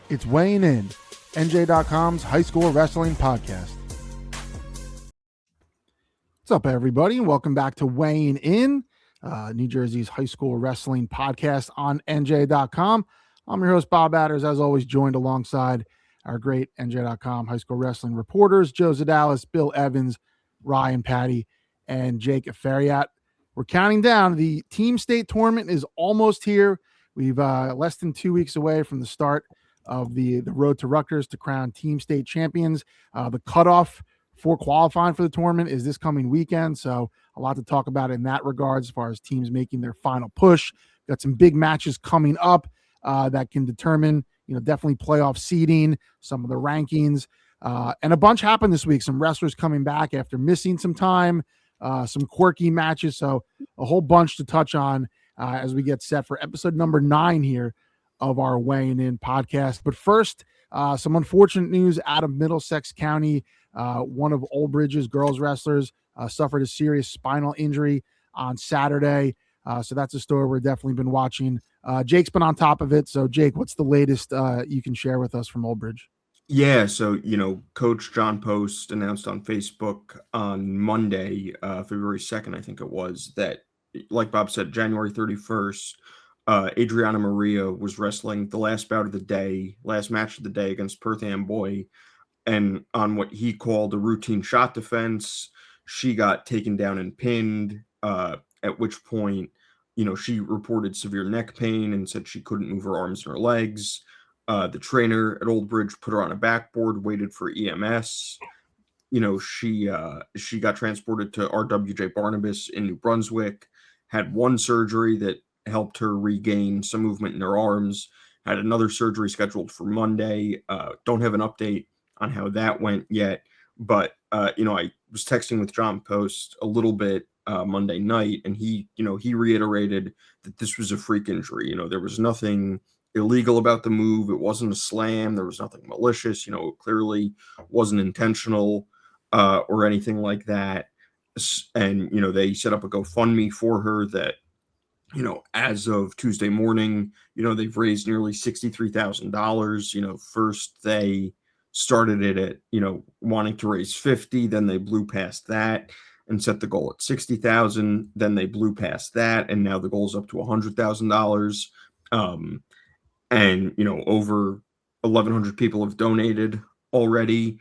It's weighing in, NJ.com's high school wrestling podcast. What's up, everybody? Welcome back to Weighing In, New Jersey's high school wrestling podcast on NJ.com. I'm your host, Bob Adders, as always, joined alongside our great NJ.com high school wrestling reporters, Joe Zedalis, Bill Evans, Ryan, Patti, and Jake Aferiat. We're counting down. The team state tournament is almost here. We've less than 2 weeks away from the start of the road to Rutgers to crown team state champions. The cutoff for qualifying for the tournament is this coming weekend, so a lot to talk about in that regard as far as teams making their final push. Got some big matches coming up that can determine, definitely playoff seeding, some of the rankings, and a bunch happened this week. Some wrestlers coming back after missing some time, some quirky matches, so a whole bunch to touch on as we get set for episode number 9 here of our Weighing In podcast. But first, some unfortunate news out of Middlesex County. One of Old Bridge's girls wrestlers suffered a serious spinal injury on Saturday. So that's a story we've definitely been watching. Jake's been on top of it. So Jake, what's the latest you can share with us from Old Bridge? Yeah, so, Coach John Post announced on Facebook on Monday, February 2nd, I think it was, that, like Bob said, January 31st, Adriana Maria was wrestling the last bout of the day, last match of the day against Perth Amboy, and on what he called a routine shot defense, she got taken down and pinned, at which point, she reported severe neck pain and said she couldn't move her arms and her legs. The trainer at Old Bridge put her on a backboard, waited for EMS. She got transported to RWJ Barnabas in New Brunswick, had one surgery that helped her regain some movement in her arms, had another surgery scheduled for Monday. Don't have an update on how that went yet, but I was texting with John Post a little bit Monday night, and he reiterated that this was a freak injury. There was nothing illegal about the move. It wasn't a slam. There was nothing malicious. It clearly wasn't intentional or anything like that. And they set up a GoFundMe for her that, as of Tuesday morning, they've raised nearly $63,000. First they started it at, wanting to raise 50, then they blew past that and set the goal at 60,000. Then they blew past that, and now the goal is up to $100,000. And over 1,100 people have donated already.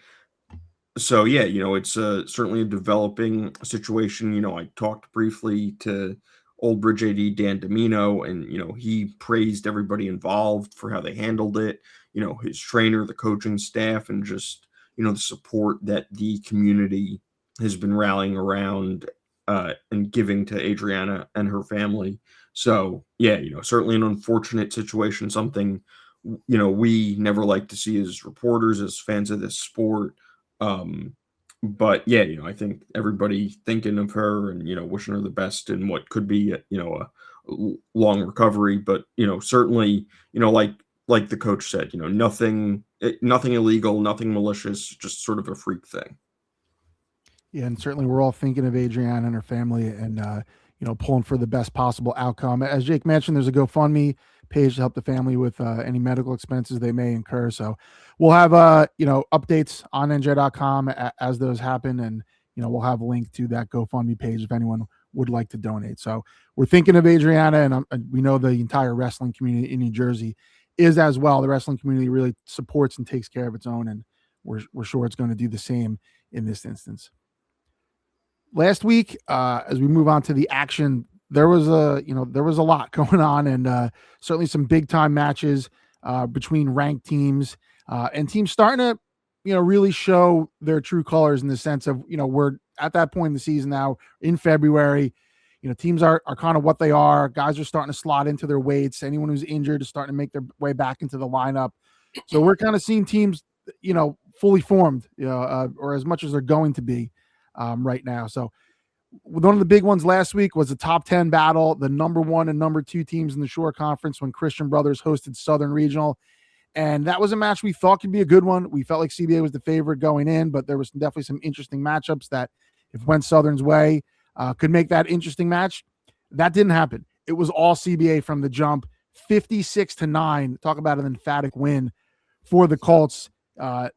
So yeah, it's certainly a developing situation. I talked briefly to Old Bridge AD Dan Domino, and he praised everybody involved for how they handled it. His trainer, the coaching staff, and just the support that the community has been rallying around and giving to Adriana and her family. So yeah, certainly an unfortunate situation, something we never like to see as reporters, as fans of this sport. But yeah, I think everybody thinking of her and wishing her the best in what could be a long recovery. But certainly like the coach said, nothing illegal, nothing malicious, just sort of a freak thing. Yeah, and certainly we're all thinking of Adriana and her family, and pulling for the best possible outcome. As Jake mentioned, there's a GoFundMe page to help the family with any medical expenses they may incur. So we'll have updates on NJ.com as those happen, and we'll have a link to that GoFundMe page if anyone would like to donate. So we're thinking of Adriana, and we know the entire wrestling community in New Jersey is as well. The wrestling community really supports and takes care of its own, and we're sure it's going to do the same in this instance. Last week, as we move on to the action, there was a lot going on, and certainly some big time matches between ranked teams and teams starting to really show their true colors in the sense of we're at that point in the season now in February. Teams are kind of what they are. Guys are starting to slot into their weights. Anyone who's injured is starting to make their way back into the lineup. So we're kind of seeing teams fully formed, or as much as they're going to be right now. So one of the big ones last week was the top 10 battle, the number 1 and number 2 teams in the Shore Conference when Christian Brothers hosted Southern Regional. And that was a match we thought could be a good one. We felt like CBA was the favorite going in, but there was definitely some interesting matchups that, if it went Southern's way, could make that interesting match. That didn't happen. It was all CBA from the jump, 56-9. Talk about an emphatic win for the Colts.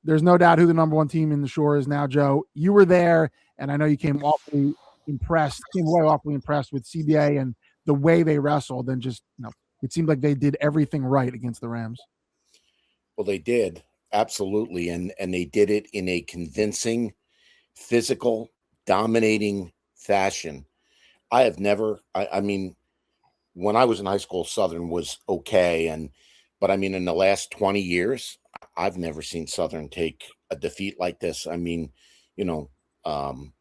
There's no doubt who the number one team in the Shore is now, Joe. You were there, and I know you came away awfully impressed with CBA and the way they wrestled, and just, it seemed like they did everything right against the Rams. Well, they did, absolutely, and they did it in a convincing, physical, dominating fashion. I mean, when I was in high school, Southern was okay, but I mean, in the last 20 years, I've never seen Southern take a defeat like this. I mean, and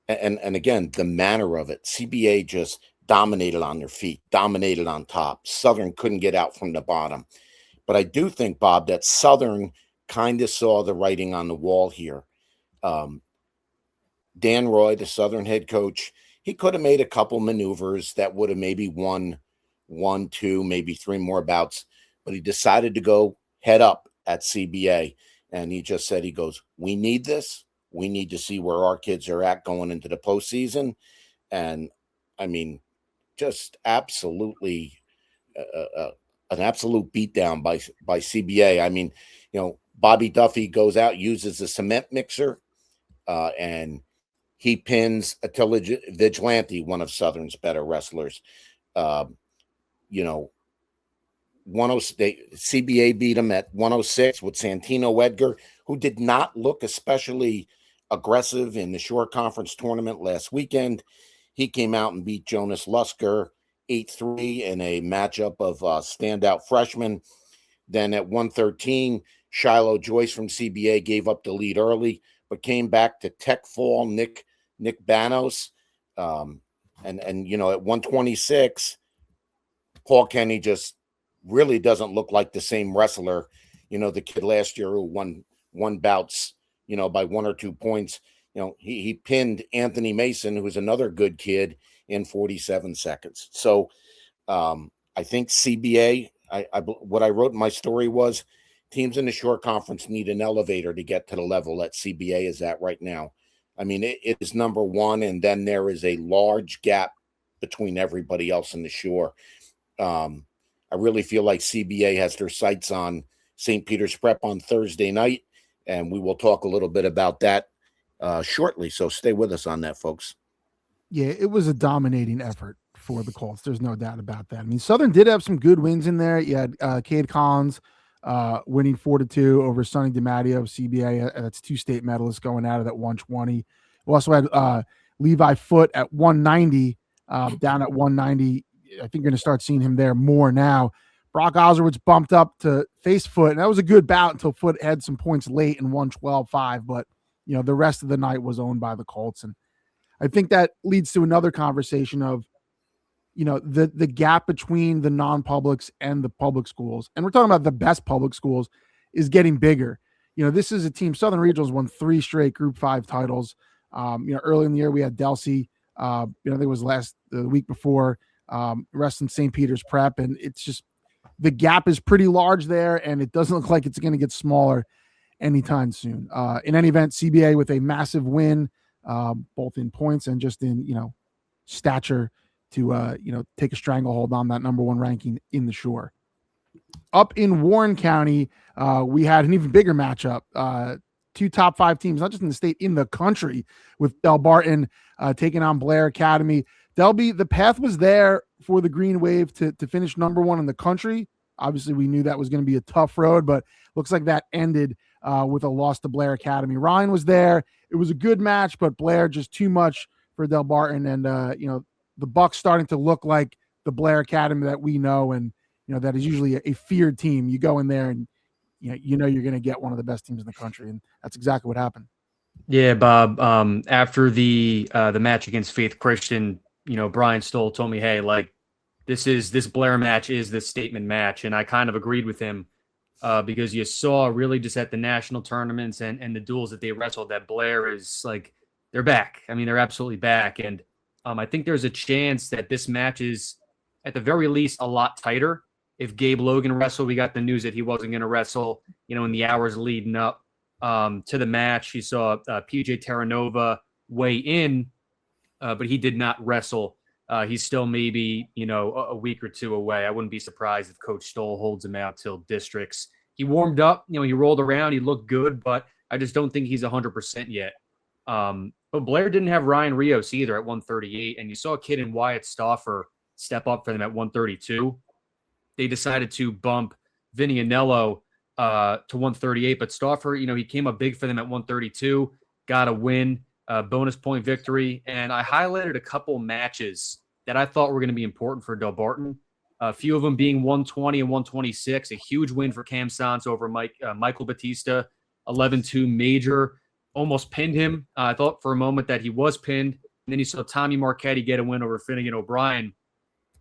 again, the manner of it, CBA just dominated on their feet, dominated on top. Southern couldn't get out from the bottom. But I do think, Bob, that Southern kind of saw the writing on the wall here. Dan Roy, the Southern head coach, he could have made a couple maneuvers that would have maybe won 1, 2, maybe 3 more bouts, but he decided to go head up at CBA. And he just said, he goes, we need this. We need to see where our kids are at going into the postseason. And I mean, just absolutely an absolute beatdown by CBA. I mean, Bobby Duffy goes out, uses a cement mixer, and he pins Attila Vigilante, one of Southern's better wrestlers. CBA beat him at 106 with Santino Edgar, who did not look especially aggressive in the Shore Conference tournament last weekend. He came out and beat Jonas Lusker 8-3 in a matchup of standout freshmen. Then at 113, Shiloh Joyce from CBA gave up the lead early, but came back to Tech Fall Nick Banos. And at 126, Paul Kenny just really doesn't look like the same wrestler, the kid last year who won bouts, by 1 or 2 points. He pinned Anthony Mason, who's another good kid, in 47 seconds. So I think CBA, what I wrote in my story was teams in the Shore Conference need an elevator to get to the level that CBA is at right now. I mean, it is number one, and then there is a large gap between everybody else in the Shore. I really feel like CBA has their sights on St. Peter's Prep on Thursday night, and we will talk a little bit about that shortly. So stay with us on that, folks. Yeah, it was a dominating effort for the Colts. There's no doubt about that. I mean, Southern did have some good wins in there. You had Cade Collins winning 4-2 over Sonny DiMatteo of CBA. That's 2 state medalists going out of that 120. We also had Levi Foote at 190, down at 190. I think you're going to start seeing him there more now. Brock Oserwitz bumped up to face Foote, and that was a good bout until Foote had some points late in 112-5. But, the rest of the night was owned by the Colts. And I think that leads to another conversation of, the gap between the non-publics and the public schools. And we're talking about the best public schools is getting bigger. This is a team, Southern Regionals won 3 straight Group 5 titles. Early in the year we had Delsea, I think it was the week before, rest in St. Peter's Prep. And it's just, the gap is pretty large there, and it doesn't look like it's going to get smaller anytime soon. In any event, CBA with a massive win, both in points and just in, stature to, take a stranglehold on that number 1 ranking in the Shore. Up in Warren County, we had an even bigger matchup. 2 top 5 teams, not just in the state, in the country, with Delbarton taking on Blair Academy. Delby, the path was there for the Green Wave to finish number 1 in the country. Obviously, we knew that was going to be a tough road, but looks like that ended with a loss to Blair Academy. Ryan was there. It was a good match, but Blair just too much for Delbarton. And, the Bucks starting to look like the Blair Academy that we know, and, that is usually a feared team. You go in there and, you're going to get one of the best teams in the country, and that's exactly what happened. Yeah, Bob. After the match against Faith Christian, Brian Stoll told me, hey, like, this Blair match is the statement match. And I kind of agreed with him because you saw really just at the national tournaments and the duels that they wrestled that Blair is like, they're back. I mean, they're absolutely back. And I think there's a chance that this match is at the very least a lot tighter. If Gabe Logan wrestled, we got the news that he wasn't going to wrestle, in the hours leading up to the match. You saw PJ Terranova weigh in, but he did not wrestle. He's still maybe, a week or 2 away. I wouldn't be surprised if Coach Stoll holds him out till districts. he warmed up, he rolled around, he looked good, but I just don't think he's 100% yet. But Blair didn't have Ryan Rios either at 138, and you saw a kid in Wyatt Stauffer step up for them at 132. They decided to bump Vinny Anello to 138, but Stauffer, he came up big for them at 132, got a win, bonus point victory, and I highlighted a couple matches that I thought were going to be important for Delbarton. A few of them being 120 and 126, a huge win for Cam Sance over Michael Batista, 11-2 major, almost pinned him. I thought for a moment that he was pinned, and then you saw Tommy Marchetti get a win over Finnegan O'Brien.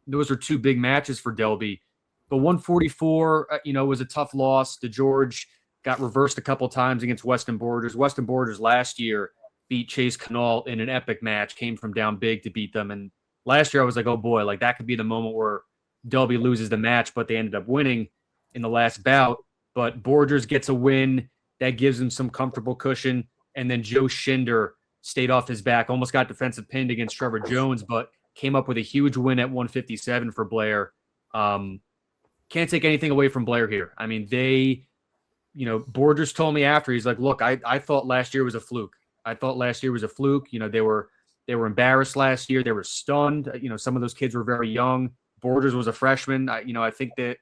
Those are two big matches for Delby. But 144, was a tough loss. DeGeorge got reversed a couple times against Weston Borders. Weston Borders last year beat Chase Canal in an epic match, came from down big to beat them. And last year I was like, oh boy, like that could be the moment where Delby loses the match, but they ended up winning in the last bout. But Borders gets a win that gives him some comfortable cushion. And then Joe Schinder stayed off his back, almost got defensive pinned against Trevor Jones, but came up with a huge win at 157 for Blair. Can't take anything away from Blair here. I mean, Borders told me after, he's like, look, I thought last year was a fluke. They were embarrassed last year. They were stunned. Some of those kids were very young. Borders was a freshman. I think that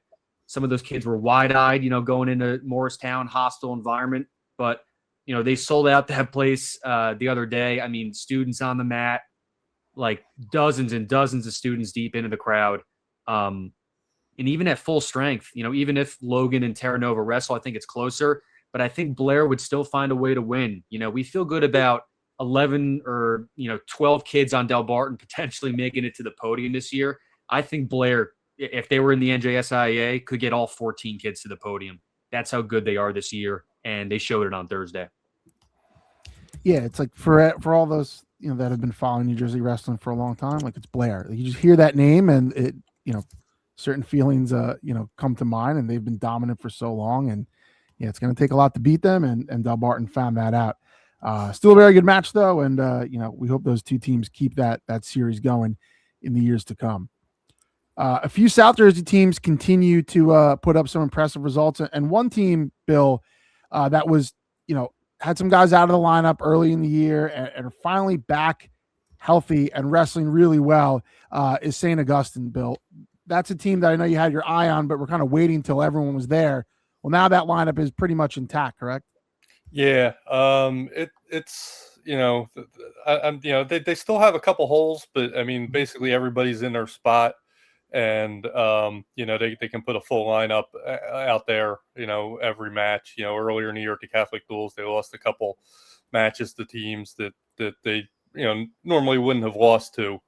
some of those kids were wide-eyed, going into Morristown, hostile environment. But, they sold out that place the other day. I mean, students on the mat, like dozens and dozens of students deep into the crowd. And even at full strength, even if Logan and Terra Nova wrestle, I think it's closer. But I think Blair would still find a way to win. We feel good about 11 or 12 kids on Delbarton potentially making it to the podium this year. I think Blair, if they were in the NJSIAA, could get all 14 kids to the podium. That's how good they are this year, and they showed it on Thursday. Yeah, it's like for all those that have been following New Jersey wrestling for a long time, like it's Blair. You just hear that name, and it certain feelings come to mind, and they've been dominant for so long, and it's going to take a lot to beat them, and Delbarton found that out. Still a very good match though, and we hope those two teams keep that series going in the years to come. A few South Jersey teams continue to put up some impressive results, and one team, Bill, that was had some guys out of the lineup early in the year and are finally back healthy and wrestling really well is St. Augustine, Bill. That's a team that I know you had your eye on, but we're kind of waiting until everyone was there. Well, now that lineup is pretty much intact, correct? Yeah. It's they still have a couple holes, but I mean, basically everybody's in their spot, and they can put a full lineup out there, every match. Earlier in the year at the Catholic Duels, they lost a couple matches to teams that they normally wouldn't have lost to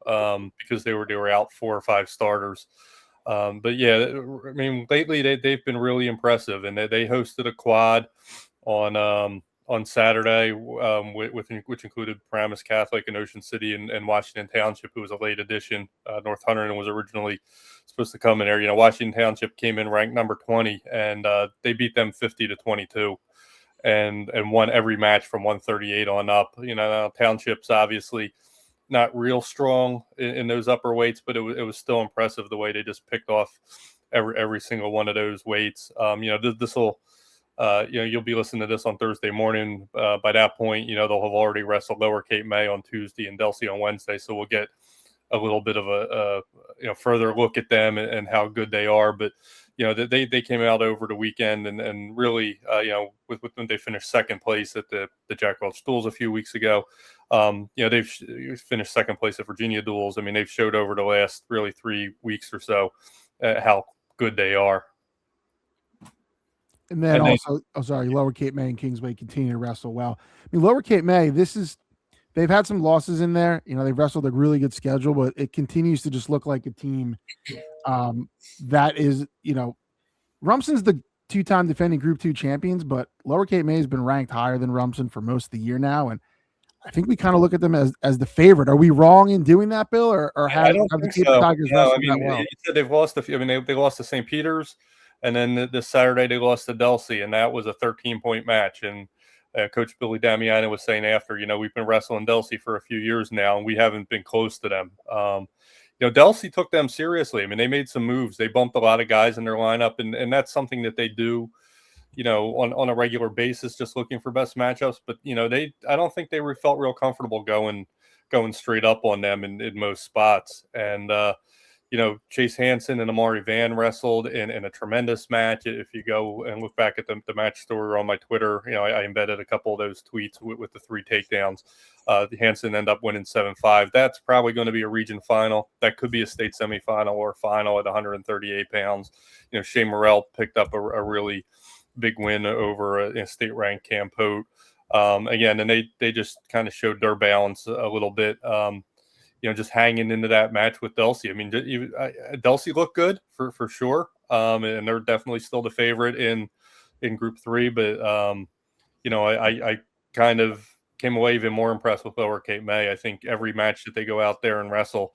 because they were out 4 or 5 starters. But yeah, I mean, lately they've been really impressive, and they hosted a quad on Saturday, which included Paramus Catholic and Ocean City and Washington Township, who was a late addition. North Hunterdon was originally supposed to come in there. Washington Township came in ranked number 20, and they beat them 50-22. And won every match from 138 on up. Township's obviously not real strong in those upper weights, but it was still impressive the way they just picked off every single one of those weights. This will, you'll be listening to this on Thursday morning. By that point, they'll have already wrestled Lower Cape May on Tuesday and Delsea on Wednesday, so we'll get a little bit of a further look at them and how good they are. But they came out over the weekend and really, with when they finished second place at the Jack Welch Duels a few weeks ago, they've finished second place at Virginia Duels. I mean, they've showed over the last really 3 weeks or so how good they are. And then Lower Cape May and Kingsway continue to wrestle well. I mean, Lower Cape May, they've had some losses in there. They've wrestled a really good schedule, but it continues to just look like a team that is, Rumson's the 2-time defending Group 2 champions, but Lower Cape May has been ranked higher than Rumson for most of the year now. And I think we kind of look at them as the favorite. Are we wrong in doing that, Bill, or have the Cape Tigers wrestled that well? You said they've lost they lost to St. Peter's, and then this Saturday they lost to Delsea, and that was a 13-point match. And Coach Billy Damiano was saying after, we've been wrestling Delsea for a few years now, and we haven't been close to them. Delsea took them seriously. I mean, they made some moves. They bumped a lot of guys in their lineup, and that's something that they do on a regular basis, just looking for best matchups. But I don't think they felt real comfortable going straight up on them in most spots. And Chase Hansen and Amari Van wrestled in a tremendous match. If you go and look back at the match story on my Twitter, I embedded a couple of those tweets with the 3 takedowns. Hansen ended up winning 7-5. That's probably going to be a region final. That could be a state semifinal or final at 138 pounds. Shea Morrell picked up a really big win over a state-ranked Camp Hote. Again, and they just kind of showed their balance a little bit. Just hanging into that match with Delsea. I mean, Delsea looked good for sure, and they're definitely still the favorite in Group 3. But I kind of came away even more impressed with Lower Cape May. I think every match that they go out there and wrestle,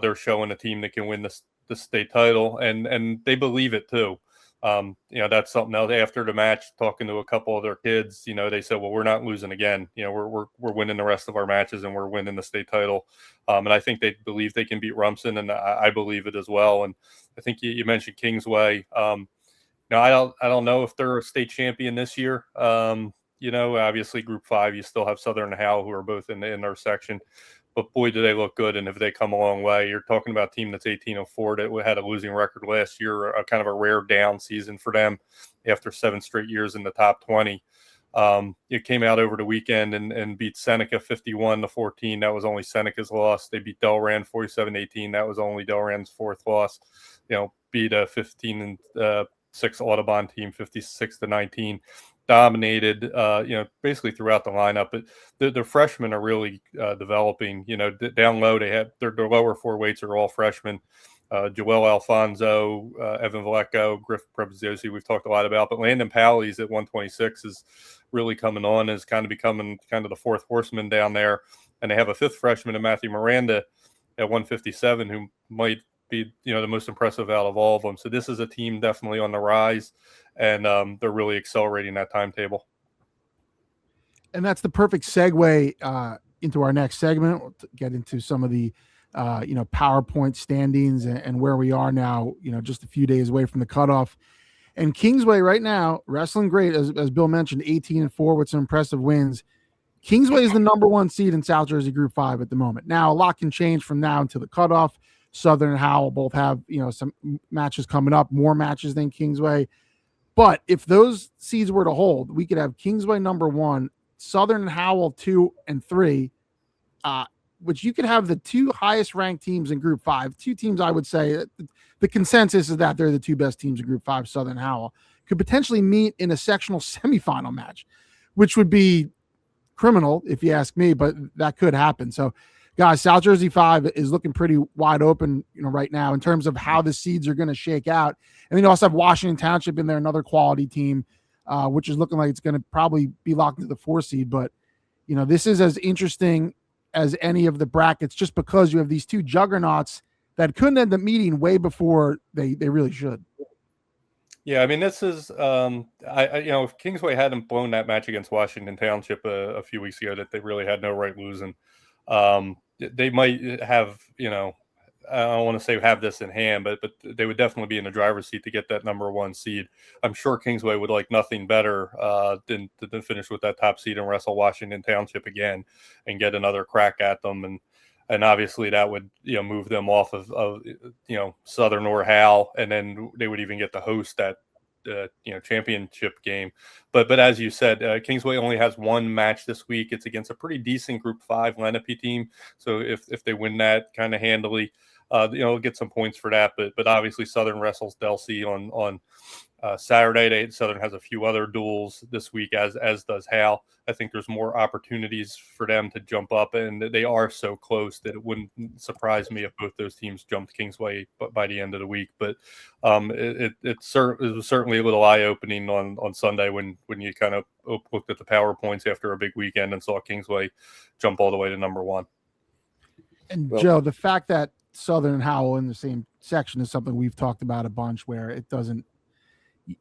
they're showing a team that can win the state title, and they believe it too. That's something else. After the match, talking to a couple of their kids, they said, well, we're not losing again. We're winning the rest of our matches, and we're winning the state title. And I think they believe they can beat Rumson, and I believe it as well. And I think you mentioned Kingsway. I don't know if they're a state champion this year. Obviously Group 5, you still have Southern and Howell, who are both in their section. But boy, do they look good, and if they come a long way. You're talking about a team that's 18-4 that had a losing record last year, a kind of a rare down season for them after 7 straight years in the top 20. It came out over the weekend and beat Seneca 51-14. That was only Seneca's loss. They beat Delran 47-18. That was only Delran's 4th loss. Beat a 15-6 Audubon team 56-19. Dominated, basically throughout the lineup. But the freshmen are really developing. Down low, they have their lower 4 weights are all freshmen. Joel Alfonso, Evan Vallejo, Griff Preziosi, we've talked a lot about. But Landon Powley's at 126 is really coming on, is kind of becoming kind of the 4th horseman down there. And they have a 5th freshman in Matthew Miranda at 157 who might be the most impressive out of all of them. So this is a team definitely on the rise, and they're really accelerating that timetable. And that's the perfect segue into our next segment. We'll get into some of the PowerPoint standings and where we are now, just a few days away from the cutoff. And Kingsway right now, wrestling great, as Bill mentioned, 18-4 with some impressive wins. Kingsway is the number 1 seed in South Jersey Group 5 at the moment. Now, a lot can change from now until the cutoff. Southern and Howell both have, some matches coming up, more matches than Kingsway. But if those seeds were to hold, we could have Kingsway number 1, Southern and Howell 2 and 3, which you could have the 2 highest ranked teams in Group 5. 2 teams, I would say, the consensus is that they're the 2 best teams in Group 5, Southern and Howell, could potentially meet in a sectional semifinal match, which would be criminal if you ask me, but that could happen. So, guys, South Jersey 5 is looking pretty wide open, right now in terms of how the seeds are going to shake out. And then you also have Washington Township in there, another quality team, which is looking like it's going to probably be locked into the 4 seed. But, this is as interesting as any of the brackets just because you have these 2 juggernauts that couldn't end up meeting way before they really should. Yeah, I mean, this is, if Kingsway hadn't blown that match against Washington Township a few weeks ago, that they really had no right losing. They might have, I don't want to say have this in hand, but they would definitely be in the driver's seat to get that number 1 seed. I'm sure Kingsway would like nothing better than finish with that top seed and wrestle Washington Township again and get another crack at them. And obviously that would, move them off of Southern or Howell, and then they would even get to host that championship game. But as you said, Kingsway only has 1 match this week. It's against a pretty decent Group 5 Lenape team. So if they win that kind of handily, get some points for that. But obviously Southern wrestles Delsea on Saturday. Southern has a few other duels this week, as does Hal. I think there's more opportunities for them to jump up, and they are so close that it wouldn't surprise me if both those teams jumped Kingsway by the end of the week. But it was certainly a little eye-opening on Sunday when you kind of looked at the PowerPoints after a big weekend and saw Kingsway jump all the way to number 1. And Joe, the fact that Southern and Howell in the same section is something we've talked about a bunch, where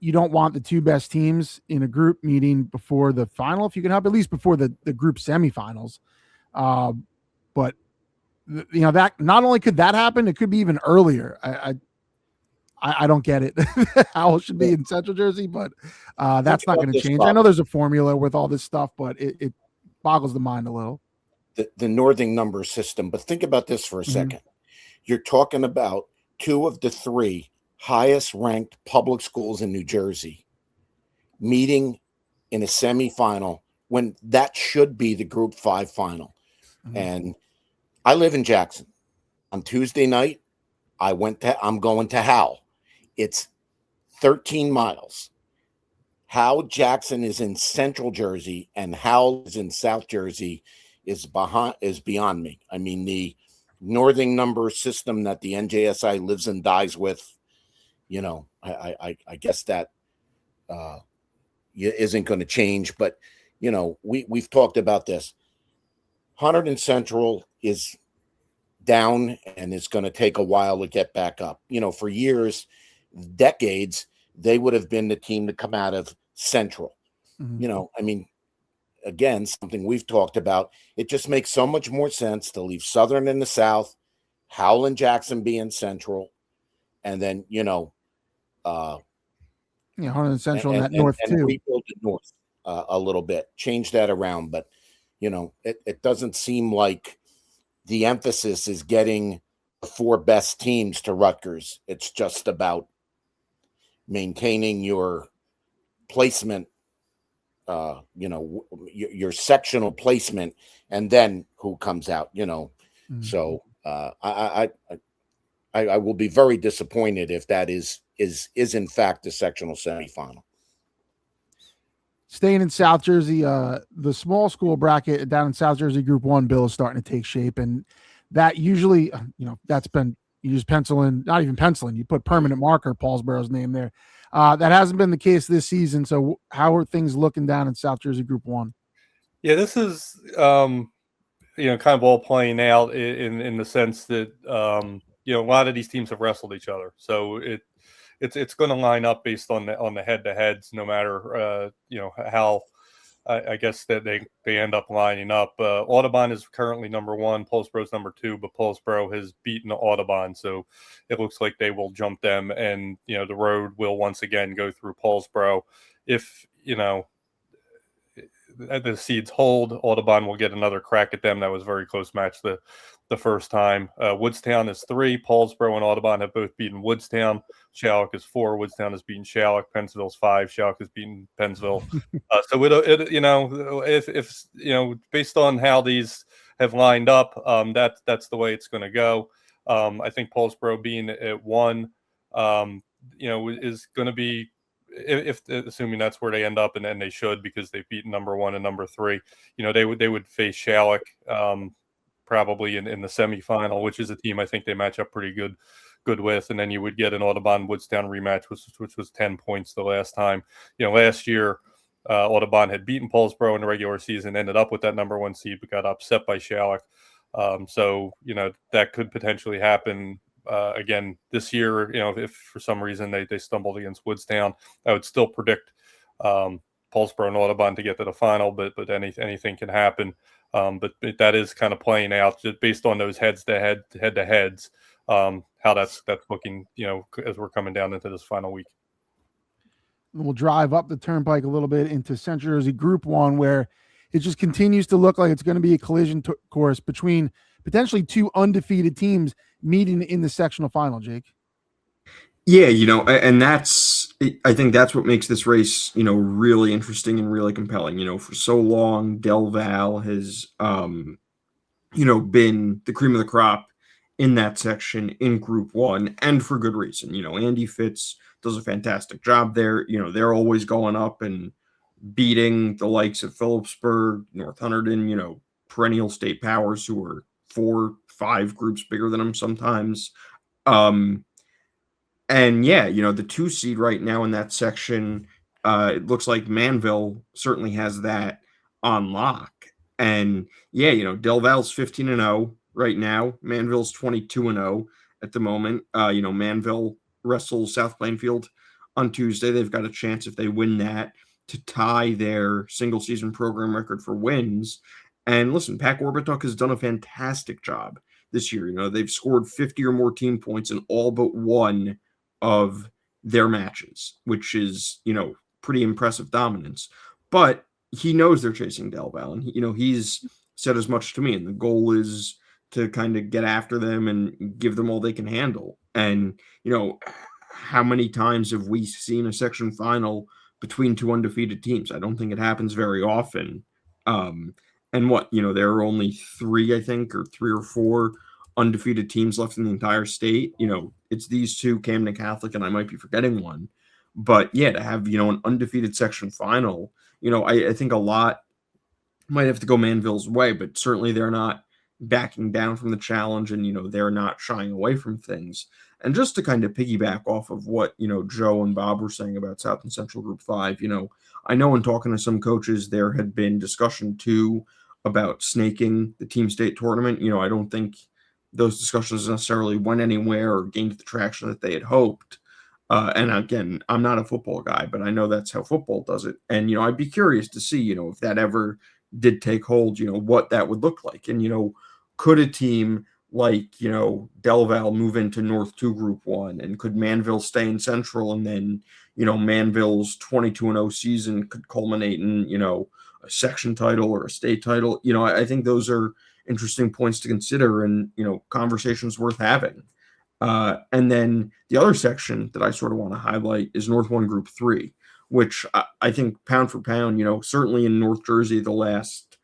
you don't want the 2 best teams in a group meeting before the final, if you can help, at least before the group semifinals. But that not only could that happen, it could be even earlier. I don't get it. Howell should be in Central Jersey, but that's not going to change. Bob. I know there's a formula with all this stuff, but it boggles the mind a little. The northing number system, but think about this for a second. You're talking about 2 of the 3 highest ranked public schools in New Jersey meeting in a semifinal when that should be the Group 5 final. And I live in Jackson. On Tuesday night, I'm going to Howell. It's 13 miles. How Jackson is in Central Jersey and Howell is in South Jersey is beyond me. I mean, the northing number system that the NJSIAA lives and dies with, you know, I guess that isn't going to change. But, you know, we've talked about this. Hunterdon Central is down and it's going to take a while to get back up. You know, for years, decades, they would have been the team to come out of Central. You know, I mean, again, something we've talked about. It just makes so much more sense to leave Southern in the South, Howell and Jackson be in Central, and then, you know, Hunterdon Central and that North too. Rebuild the North a little bit, change that around. But, you know, it doesn't seem like the emphasis is getting the 4 best teams to Rutgers. It's just about maintaining your placement, you know, your sectional placement, and then who comes out, you know. So I will be very disappointed if that is in fact the sectional semifinal. Staying in South Jersey, the small school bracket down in South Jersey Group 1, Bill, is starting to take shape, and that usually, you know, that's been, you just pencil in, not even penciling, you put permanent marker Paulsboro's name there. That hasn't been the case this season. So how are things looking down in South Jersey Group 1? Yeah, this is, you know, kind of all playing out in the sense that, you know, a lot of these teams have wrestled each other. So it's going to line up based on the head-to-heads, no matter, you know, how I guess that they end up lining up. Audubon is currently number 1, Paulsboro's number 2, but Paulsboro has beaten Audubon, so it looks like they will jump them, and, you know, the road will once again go through Paulsboro. If, you know, the seeds hold, Audubon will get another crack at them. That was a very close match the first time. Woodstown is 3. Paulsboro and Audubon have both beaten Woodstown. Shallock is 4. Woodstown has beaten Shallock. Pennsville's 5. Shallock has beaten Pennsville. So it you know, if you know, based on how these have lined up, that's the way it's going to go. I think Paulsboro being at 1, you know, is going to be, if assuming that's where they end up, and then they should, because they've beaten number 1 and number 3, you know, they would face Shallock probably in the semifinal, which is a team I think they match up pretty good with, and then you would get an Audubon Woodstown rematch, which was 10 points the last time. You know, last year Audubon had beaten Paulsboro in the regular season, ended up with that number 1 seed, but got upset by Shallock. So, you know, that could potentially happen again this year. You know, if for some reason they stumbled against Woodstown, I would still predict Paulsboro and Audubon to get to the final, but anything can happen. But that is kind of playing out just based on those head-to-heads, how that's looking, you know, as we're coming down into this final week. We'll drive up the turnpike a little bit into Central Jersey Group 1, where it just continues to look like it's going to be a collision course between potentially 2 undefeated teams meeting in the sectional final, Jake. Yeah, you know, and I think that's what makes this race, you know, really interesting and really compelling. You know, for so long, Del Val has, you know, been the cream of the crop in that section in Group 1, and for good reason. You know, Andy Fitz does a fantastic job there. You know, they're always going up and beating the likes of Phillipsburg, North Hunterdon, you know, perennial state powers who are 4-5 groups bigger than them sometimes. And yeah, you know, the 2 seed right now in that section, it looks like Manville certainly has that on lock. And yeah, you know, Del Val's 15-0 right now. Manville's 22-0 at the moment. You know, Manville wrestles South Plainfield on Tuesday. They've got a chance, if they win that, to tie their single season program record for wins. And listen, Pac Orbitalk has done a fantastic job this year. You know, they've scored 50 or more team points in all but 1 of their matches, which is, pretty impressive dominance. But he knows they're chasing Delval, and he's said as much to me. And the goal is to kind of get after them and give them all they can handle. And how many times have we seen a section final between two undefeated teams? I don't think it happens very often. And there are only three, I think, or three or four undefeated teams left in the entire state. It's these two, Camden Catholic, and I might be forgetting one. But yeah, to have, an undefeated section final, I think a lot might have to go Manville's way, but certainly they're not backing down from the challenge, and, they're not shying away from things. And just to kind of piggyback off of what, Joe and Bob were saying about South and Central Group 5, I know in talking to some coaches, there had been discussion too about snaking the team state tournament. I don't think those discussions necessarily went anywhere or gained the traction that they had hoped. And again, I'm not a football guy, but I know that's how football does it. And, I'd be curious to see, if that ever did take hold, what that would look like. And, could a team like, Delval move into North 2 Group 1, and could Manville stay in Central, and then, Manville's 22-0 season could culminate in, a section title or a state title. I think those are interesting points to consider, and, conversations worth having. And then the other section that I sort of want to highlight is North 1 Group 3, which I think pound for pound, certainly in North Jersey the last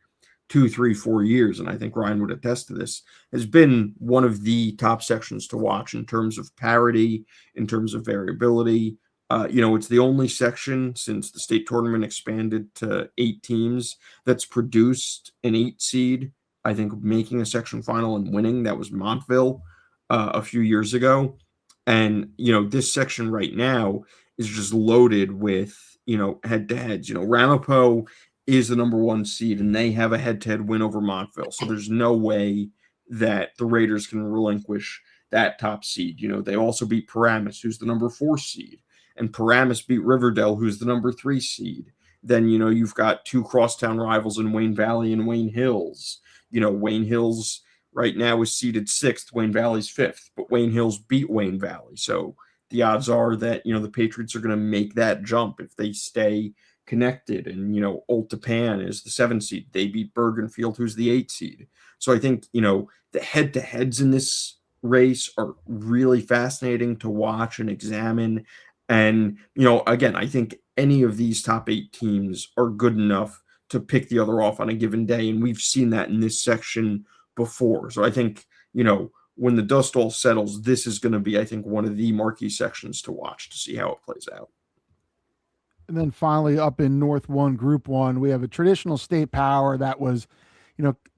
2, 3, 4 years, and I think Ryan would attest to this, has been one of the top sections to watch in terms of parity, in terms of variability. It's the only section since the state tournament expanded to 8 teams that's produced an 8 seed, I think, making a section final and winning. That was Montville a few years ago. And, this section right now is just loaded with, head-to-heads. Ramapo is the number 1 seed, and they have a head-to-head win over Montville. So there's no way that the Raiders can relinquish that top seed. They also beat Paramus, who's the number 4 seed, and Paramus beat Riverdale, who's the number 3 seed. Then, you've got 2 crosstown rivals in Wayne Valley and Wayne Hills. Wayne Hills right now is seeded 6th, Wayne Valley's 5th, but Wayne Hills beat Wayne Valley. So the odds are that, the Patriots are going to make that jump if they stay connected. And, Old Tapan is the 7th seed. They beat Bergen Field, who's the 8th seed. So I think, the head-to-heads in this race are really fascinating to watch and examine. And, again, I think any of these top 8 teams are good enough to pick the other off on a given day. And we've seen that in this section before. So I think, when the dust all settles, this is going to be, I think, one of the marquee sections to watch to see how it plays out. And then finally, up in North 1 Group 1, we have a traditional state power that was,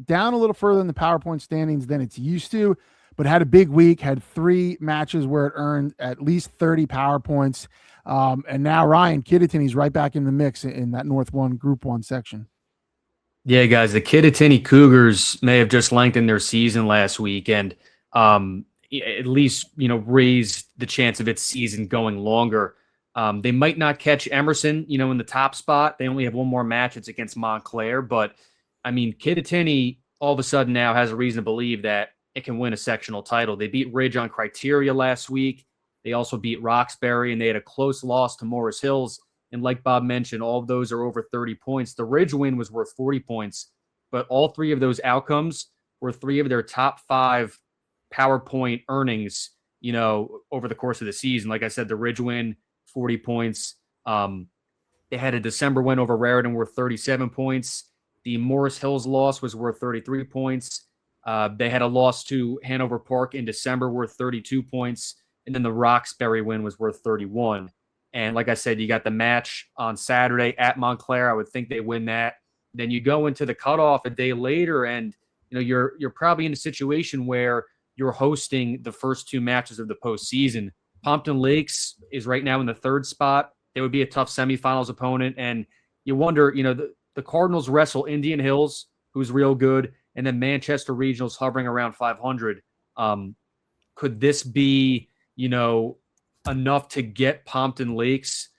down a little further in the PowerPoint standings than it's used to, but had a big week, had 3 matches where it earned at least 30 PowerPoints. And now Ryan, Kittatinny's right back in the mix in that North 1 Group 1 section. Yeah, guys, the Kittatinny Cougars may have just lengthened their season last week and at least, raised the chance of its season going longer. They might not catch Emerson, in the top spot. They only have 1 more match. It's against Montclair. But, Kittatinny all of a sudden now has a reason to believe that it can win a sectional title. They beat Ridge on criteria last week. They also beat Roxbury, and they had a close loss to Morris Hills. And like Bob mentioned, all of those are over 30 points. The Ridge win was worth 40 points, but all 3 of those outcomes were 3 of their top 5 PowerPoint earnings, over the course of the season. Like I said, the Ridge win, 40 points. They had a December win over Raritan worth 37 points. The Morris Hills loss was worth 33 points. They had a loss to Hanover Park in December worth 32 points. And then the Roxbury win was worth 31. And like I said, you got the match on Saturday at Montclair. I would think they win that. Then you go into the cutoff a day later, and you're probably in a situation where you're hosting the first 2 matches of the postseason. Pompton Lakes is right now in the 3rd spot. They would be a tough semifinals opponent. And you wonder, the Cardinals wrestle Indian Hills, who's real good, and then Manchester Regional's hovering around 500. Could this be, enough to get Pompton Lakes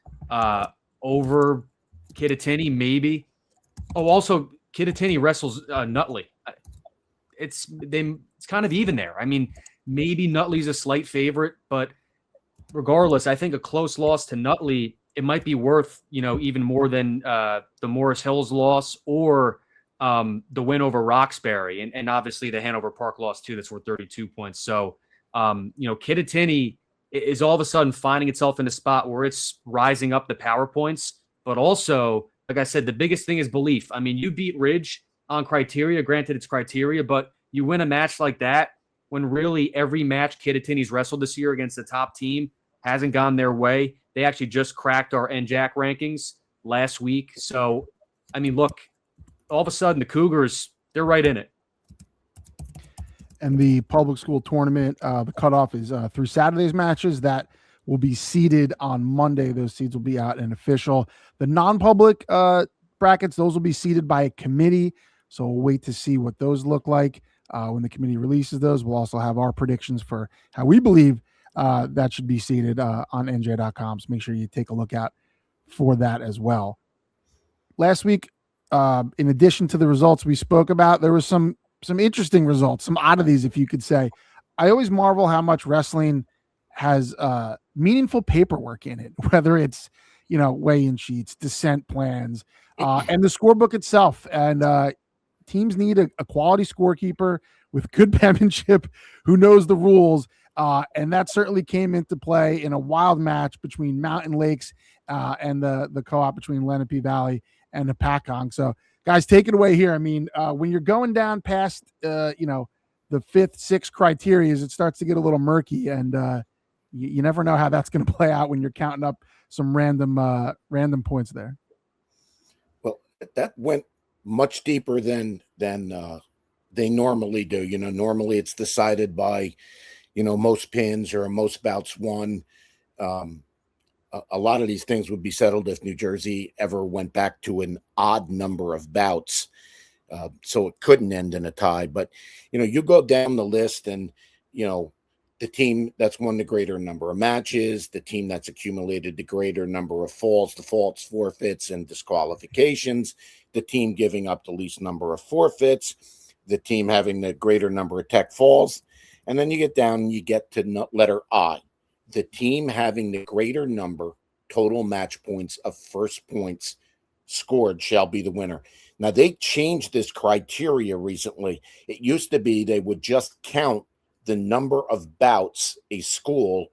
over Kittatinny? Maybe. Oh, also Kittatinny wrestles Nutley. It's kind of even there. Maybe Nutley's a slight favorite, but regardless, I think a close loss to Nutley, it might be worth, even more than the Morris Hills loss or the win over Roxbury. And obviously the Hanover Park loss too, that's worth 32 points. So, Kittatinny is all of a sudden finding itself in a spot where it's rising up the power points, but also, like I said, the biggest thing is belief. I mean, you beat Ridge on criteria, granted it's criteria, but you win a match like that when really every match Kittatinny's wrestled this year against the top team hasn't gone their way. They actually just cracked our NJAC rankings last week. So, I mean, look, all of a sudden the Cougars, they're right in it. And the public school tournament, the cutoff is through Saturday's matches. That will be seeded on Monday. Those seeds will be out and official. The non-public brackets, those will be seeded by a committee. So we'll wait to see what those look like when the committee releases those. We'll also have our predictions for how we believe that should be seeded on NJ.com. So make sure you take a look out for that as well. Last week, in addition to the results we spoke about, there was some interesting results, some oddities, if you could say. I always marvel how much wrestling has meaningful paperwork in it, whether it's, weigh-in sheets, descent plans, and the scorebook itself. And teams need a quality scorekeeper with good penmanship who knows the rules. And that certainly came into play in a wild match between Mountain Lakes and the co-op between Lenape Valley and the Pakong. So, guys, take it away here. I mean, when you're going down past, the 5th, 6th criteria, it starts to get a little murky, and you never know how that's going to play out when you're counting up some random points there. Well, that went much deeper than they normally do. Normally it's decided by, most pins or most bouts won. A lot of these things would be settled if New Jersey ever went back to an odd number of bouts. So it couldn't end in a tie. But, you go down the list and, the team that's won the greater number of matches, the team that's accumulated the greater number of falls, defaults, forfeits, and disqualifications, the team giving up the least number of forfeits, the team having the greater number of tech falls. And then you get down and you get to letter I. The team having the greater number total match points of first points scored shall be the winner. Now, they changed this criteria recently. It used to be they would just count the number of bouts a school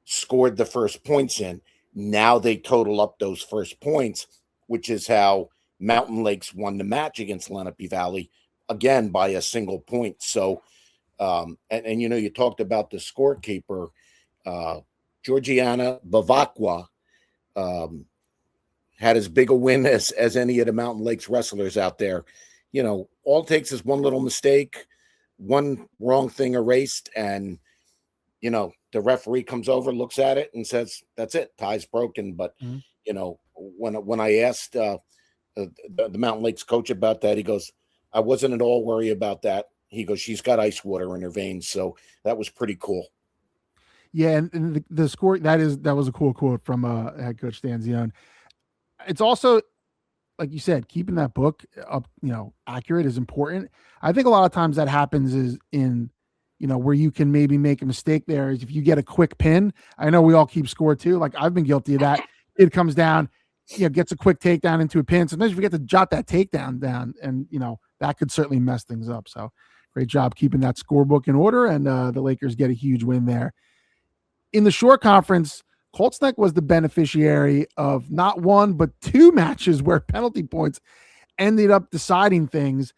scored the first points in. Now they total up those first points, which is how Mountain Lakes won the match against Lenape Valley, again, by a single point. So, you talked about the scorekeeper, Georgiana Bavacqua, had as big a win as any of the Mountain Lakes wrestlers out there. All it takes is one little mistake, one wrong thing erased, and, the referee comes over, looks at it, and says, that's it, tie's broken. But, when I asked the Mountain Lakes coach about that, he goes, I wasn't at all worried about that. He goes, she's got ice water in her veins. So that was pretty cool. Yeah, and the score, that was a cool quote from head coach Stanzione. It's also, like you said, keeping that book up, accurate is important. I think a lot of times that happens is in, where you can maybe make a mistake there is if you get a quick pin. I know we all keep score too. Like I've been guilty of that. It comes down, gets a quick takedown into a pin. Sometimes you forget to jot that takedown down, and, that could certainly mess things up. So great job keeping that scorebook in order, and the Lakers get a huge win there. In the short conference, Colts Neck was the beneficiary of not one, but two matches where penalty points ended up deciding things.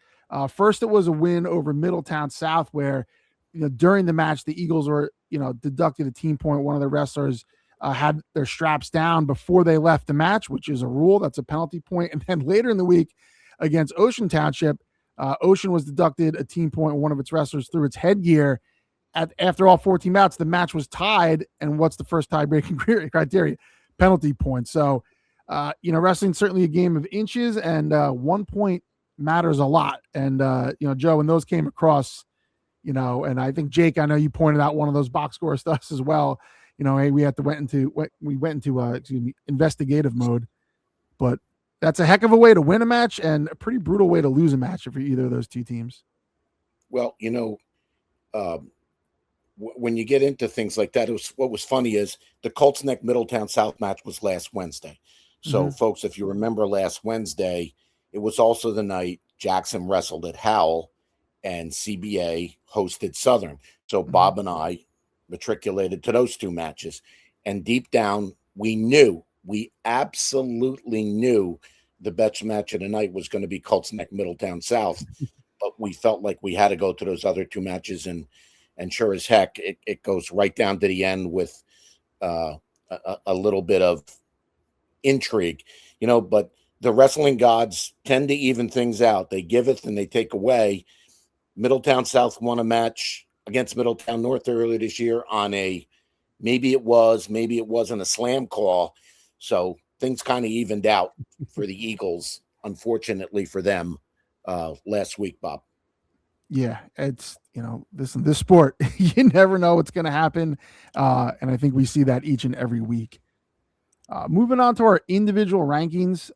First, it was a win over Middletown South where, during the match, the Eagles were, deducted a team point. One of the wrestlers had their straps down before they left the match, which is a rule. That's a penalty point. And then later in the week against Ocean Township, Ocean was deducted a team point. One of its wrestlers threw its headgear. After all 14 bouts, the match was tied. And what's the first tie-breaking criteria? Penalty points. So, wrestling certainly a game of inches, and 1 point matters a lot. And, Joe, when those came across, and I think Jake, I know you pointed out one of those box score stuff as well. Hey, we went into investigative mode, but that's a heck of a way to win a match and a pretty brutal way to lose a match for either of those two teams. Well, when you get into things like that, what was funny is the Colts Neck Middletown South match was last Wednesday. So, folks, if you remember last Wednesday, it was also the night Jackson wrestled at Howell and CBA hosted Southern. So Bob and I matriculated to those two matches. And deep down, we absolutely knew the best match of the night was going to be Colts Neck Middletown South. But we felt like we had to go to those other two matches. And sure as heck, it goes right down to the end with a little bit of intrigue, but the wrestling gods tend to even things out. They giveth and they take away. Middletown South won a match against Middletown North earlier this year on maybe it wasn't a slam call. So things kind of evened out for the Eagles, unfortunately for them, last week, Bob. Yeah, it's, this sport, you never know what's going to happen. And I think we see that each and every week. Moving on to our individual rankings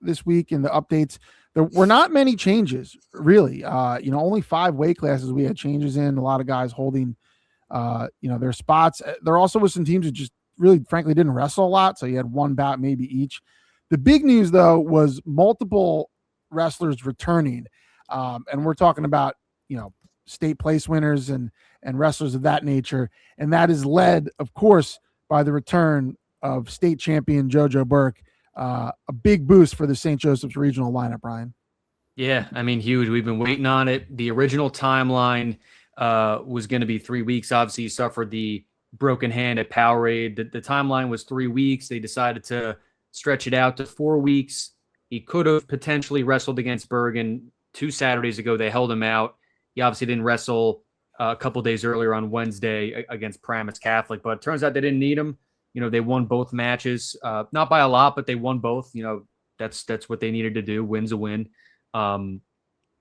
this week and the updates, there were not many changes, really. Only 5 weight classes we had changes in. A lot of guys holding, their spots. There also was some teams that just really, frankly, didn't wrestle a lot. So you had one bout maybe each. The big news, though, was multiple wrestlers returning. And we're talking about, state place winners and wrestlers of that nature. And that is led, of course, by the return of state champion Jojo Burke, a big boost for the St. Joseph's regional lineup, Brian. Yeah, I mean, huge. We've been waiting on it. The original timeline was going to be 3 weeks. Obviously, he suffered the broken hand at Powerade. The timeline was 3 weeks. They decided to stretch it out to 4 weeks. He could have potentially wrestled against Bergen 2 Saturdays ago. They held him out. He obviously didn't wrestle a couple days earlier on Wednesday against Paramus Catholic, but it turns out they didn't need him. They won both matches, not by a lot, but they won both. That's what they needed to do. Win's a win. And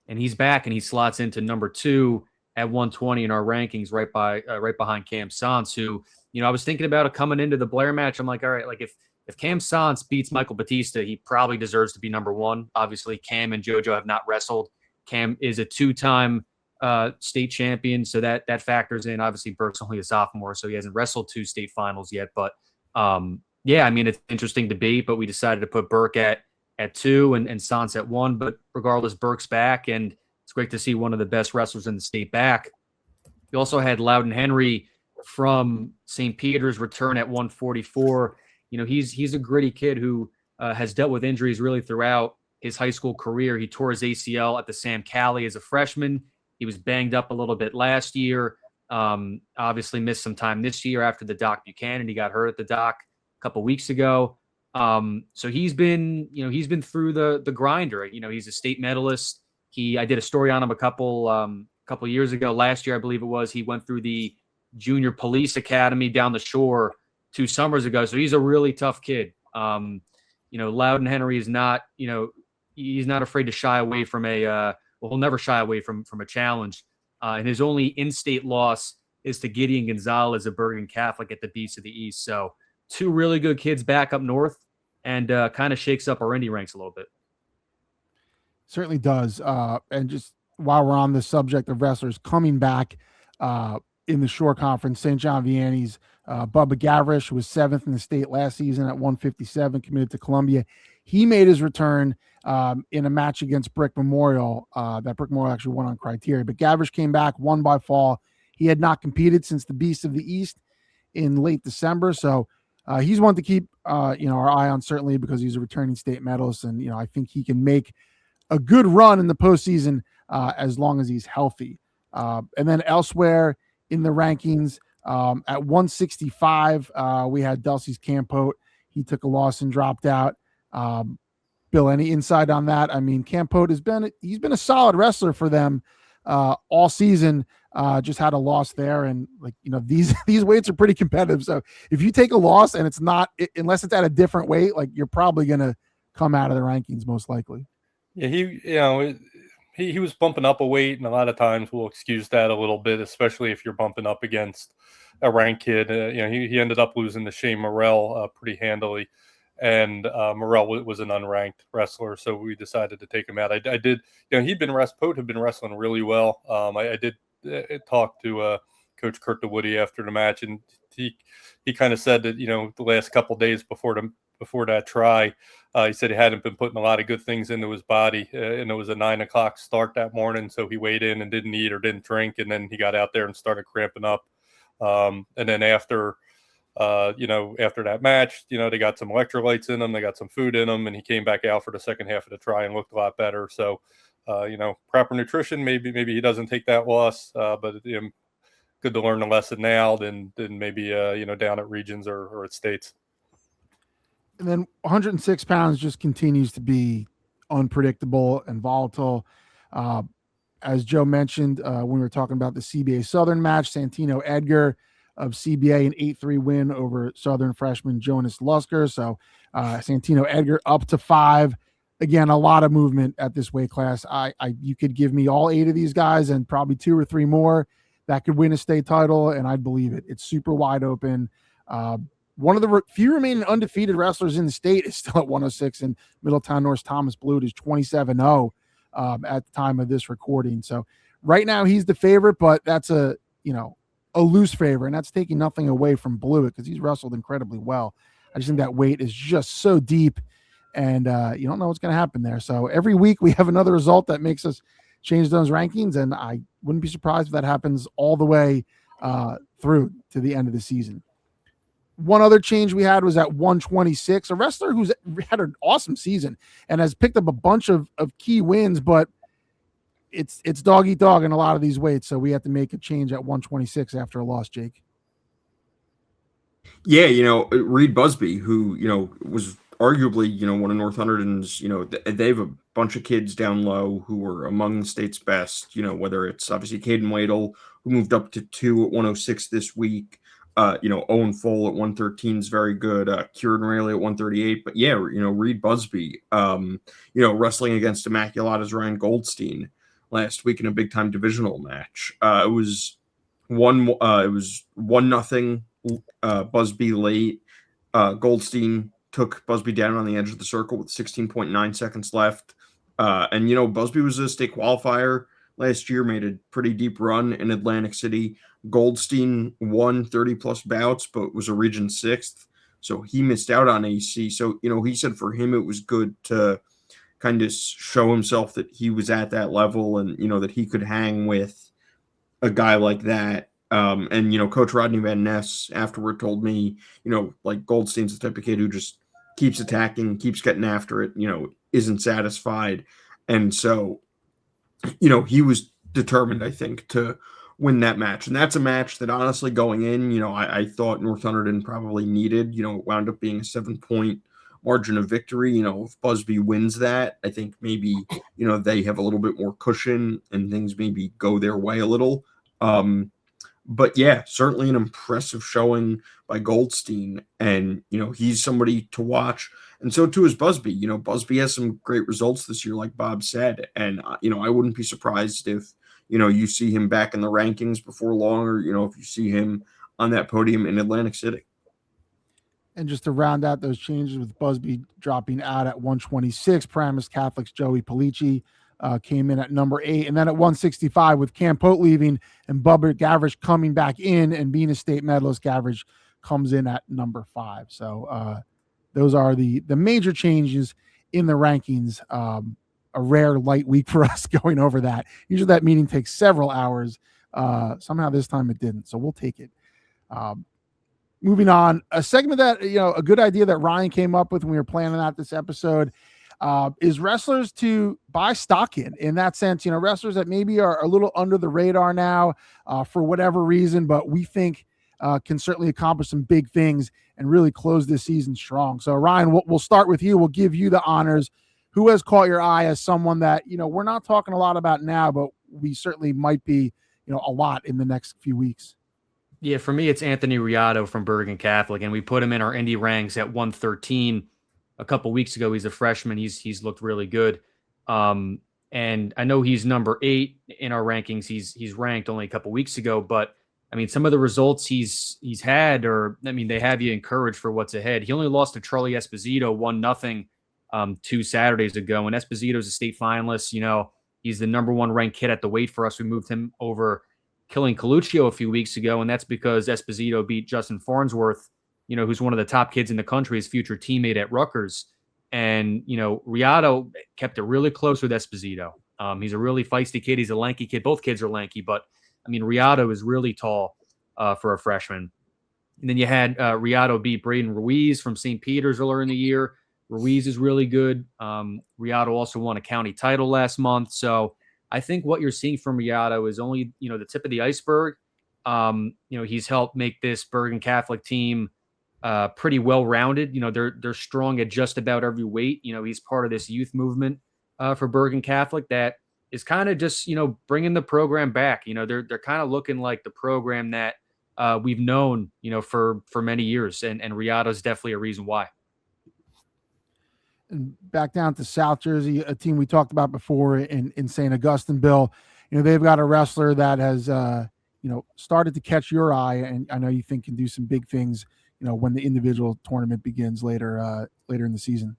he's back, and he slots into number 2 at 120 in our rankings, right behind Cam Sance, who, I was thinking about it coming into the Blair match. I'm like, all right, like if Cam Sance beats Michael Batista, he probably deserves to be number 1. Obviously, Cam and Jojo have not wrestled. Cam is a 2-time state champion, so that factors in. Obviously, Burke's only a sophomore, so he hasn't wrestled 2 state finals yet. But yeah, I mean, it's interesting debate, but we decided to put Burke at 2 and Sance at 1. But regardless, Burke's back, and it's great to see one of the best wrestlers in the state back. We also had Laudan Henry from St. Peter's return at 144. He's a gritty kid who has dealt with injuries really throughout his high school career. He tore his ACL at the Sam Cali as a freshman. He was banged up a little bit last year. Obviously missed some time this year after the Doc Buchanan. He got hurt at the Doc a couple weeks ago. So he's been through the grinder. He's a state medalist. I did a story on him a couple years ago. Last year, I believe it was, he went through the junior police academy down the shore 2 summers ago. So he's a really tough kid. Laudan Henry is not, he's not afraid to shy away from he'll never shy away from a challenge. And his only in-state loss is to Gideon Gonzalez of Bergen Catholic at the Beast of the East. So 2 really good kids back up north, and kind of shakes up our indie ranks a little bit. Certainly does. And just while we're on the subject of wrestlers coming back in the Shore Conference, St. John Vianney's Bubba Gavrish, who was 7th in the state last season at 157, committed to Columbia. He made his return in a match against Brick Memorial. That Brick Memorial actually won on criteria, but Gavrish came back, won by fall. He had not competed since the Beast of the East in late December. So he's one to keep our eye on, certainly, because he's a returning state medalist. And, I think he can make a good run in the postseason as long as he's healthy. And then elsewhere in the rankings, at 165, we had Delsea's Campote. He took a loss and dropped out. Bill, any insight on that? I mean, Campote he's been a solid wrestler for them all season. Just had a loss there, and these weights are pretty competitive. So if you take a loss and it's not, unless it's at a different weight, you're probably gonna come out of the rankings most likely. Yeah, he was bumping up a weight, and a lot of times we'll excuse that a little bit, especially if you're bumping up against a ranked kid. He ended up losing to Shane Morrell pretty handily, and Morrell was an unranked wrestler, so we decided to take him out. I did, Pote had been wrestling really well. I did talk to Coach Kurt DeWoody after the match, and he kind of said that, you know, the last couple of days before that try, he said he hadn't been putting a lot of good things into his body, and it was a 9 o'clock start that morning, so he weighed in and didn't eat or didn't drink, and then he got out there and started cramping up. And then after that match, you know, they got some electrolytes in him, they got some food in him, and he came back out for the second half of the try and looked a lot better. So, you know, proper nutrition, maybe he doesn't take that loss, but good to learn the lesson now than maybe, you know, down at Regions or at States. And then 106 pounds just continues to be unpredictable and volatile. As Joe mentioned, when we were talking about the CBA Southern match, Santino Edgar of CBA, an 8-3 win over Southern freshman Jonas Lusker. So Santino Edgar up to 5. Again, a lot of movement at this weight class. You could give me all 8 of these guys and probably 2 or 3 more that could win a state title, and I'd believe it. It's super wide open. One of the few remaining undefeated wrestlers in the state is still at 106, and Middletown North's Thomas Blute is 27-0 at the time of this recording. So right now he's the favorite, but that's a loose favorite, and that's taking nothing away from Blute because he's wrestled incredibly well. I just think that weight is just so deep, and you don't know what's going to happen there. So every week we have another result that makes us change those rankings, and I wouldn't be surprised if that happens all the way through to the end of the season. One other change we had was at 126, a wrestler who's had an awesome season and has picked up a bunch of key wins, but it's dog eat dog in a lot of these weights. So we have to make a change at 126 after a loss, Jake. Yeah, you know, Reed Busby, who, you know, was arguably, you know, one of North Hunterdon's, you know, they have a bunch of kids down low who were among the state's best, you know, whether it's obviously Caden Wadle, who moved up to 2 at 106 this week. You know, Owen Full at 113 is very good. Kieran Rayleigh at 138. But yeah, you know, Reed Busby, you know, wrestling against Immaculata's Ryan Goldstein last week in a big time divisional match. It was 1-0 Busby late. Goldstein took Busby down on the edge of the circle with 16.9 seconds left. And, you know, Busby was a state qualifier last year, made a pretty deep run in Atlantic City. Goldstein won 30-plus bouts, but was a Region 6th, so he missed out on AC. So, you know, he said for him it was good to kind of show himself that he was at that level and, you know, that he could hang with a guy like that. And, you know, Coach Rodney Van Ness afterward told me, you know, like Goldstein's the type of kid who just keeps attacking, keeps getting after it, you know, isn't satisfied. And so, you know, he was determined, I think, to win that match. And that's a match that honestly going in, you know, I thought North Hunterdon probably needed. You know, it wound up being a 7-point margin of victory. You know, if Busby wins that, I think maybe, you know, they have a little bit more cushion and things maybe go their way a little. But yeah, certainly an impressive showing by Goldstein. And, you know, he's somebody to watch. And so too is Busby. You know, Busby has some great results this year, like Bob said. And, you know, I wouldn't be surprised if, you know, you see him back in the rankings before long, or, you know, if you see him on that podium in Atlantic City. And just to round out those changes with Busby dropping out at 126, Paramus Catholic's Joey Polici came in at number 8. And then at 165 with Cam Pote leaving and Bubba Gavrish coming back in and being a state medalist, Gavrish comes in at number 5. So those are the major changes in the rankings. A rare light week for us going over that. Usually that meeting takes several hours. Somehow this time it didn't. So we'll take it. Moving on, a segment that, you know, a good idea that Ryan came up with when we were planning out this episode is wrestlers to buy stock in that sense, you know, wrestlers that maybe are a little under the radar now for whatever reason, but we think can certainly accomplish some big things and really close this season strong. So Ryan, we'll start with you. We'll give you the honors. Who has caught your eye as someone that, you know, we're not talking a lot about now, but we certainly might be, you know, a lot in the next few weeks? Yeah, for me, it's Anthony Riotto from Bergen Catholic, and we put him in our indie ranks at 113 a couple weeks ago. He's a freshman. He's looked really good. And I know he's number 8 in our rankings. He's ranked only a couple weeks ago, but I mean, some of the results he's had, or I mean, they have you encouraged for what's ahead. He only lost to Charlie Esposito 1-0 2 Saturdays ago, and Esposito's a state finalist. You know, he's the number 1 ranked kid at the weight for us. We moved him over killing Coluccio a few weeks ago, and that's because Esposito beat Justin Farnsworth, who's one of the top kids in the country, his future teammate at Rutgers. And, Riotto kept it really close with Esposito. He's a really feisty kid. He's a lanky kid. Both kids are lanky, but, Riotto is really tall for a freshman. And then you had Riotto beat Braden Ruiz from St. Peter's earlier in the year. Ruiz is really good. Riotto also won a county title last month. So I think what you're seeing from Riotto is only, the tip of the iceberg. He's helped make this Bergen Catholic team pretty well-rounded. They're strong at just about every weight. He's part of this youth movement for Bergen Catholic that is kind of just, bringing the program back. They're kind of looking like the program that we've known, for many years. And Riotto's definitely a reason why. And back down to South Jersey, a team we talked about before in St. Augustine, Bill, they've got a wrestler that has, started to catch your eye, and I know you think can do some big things, when the individual tournament begins later in the season.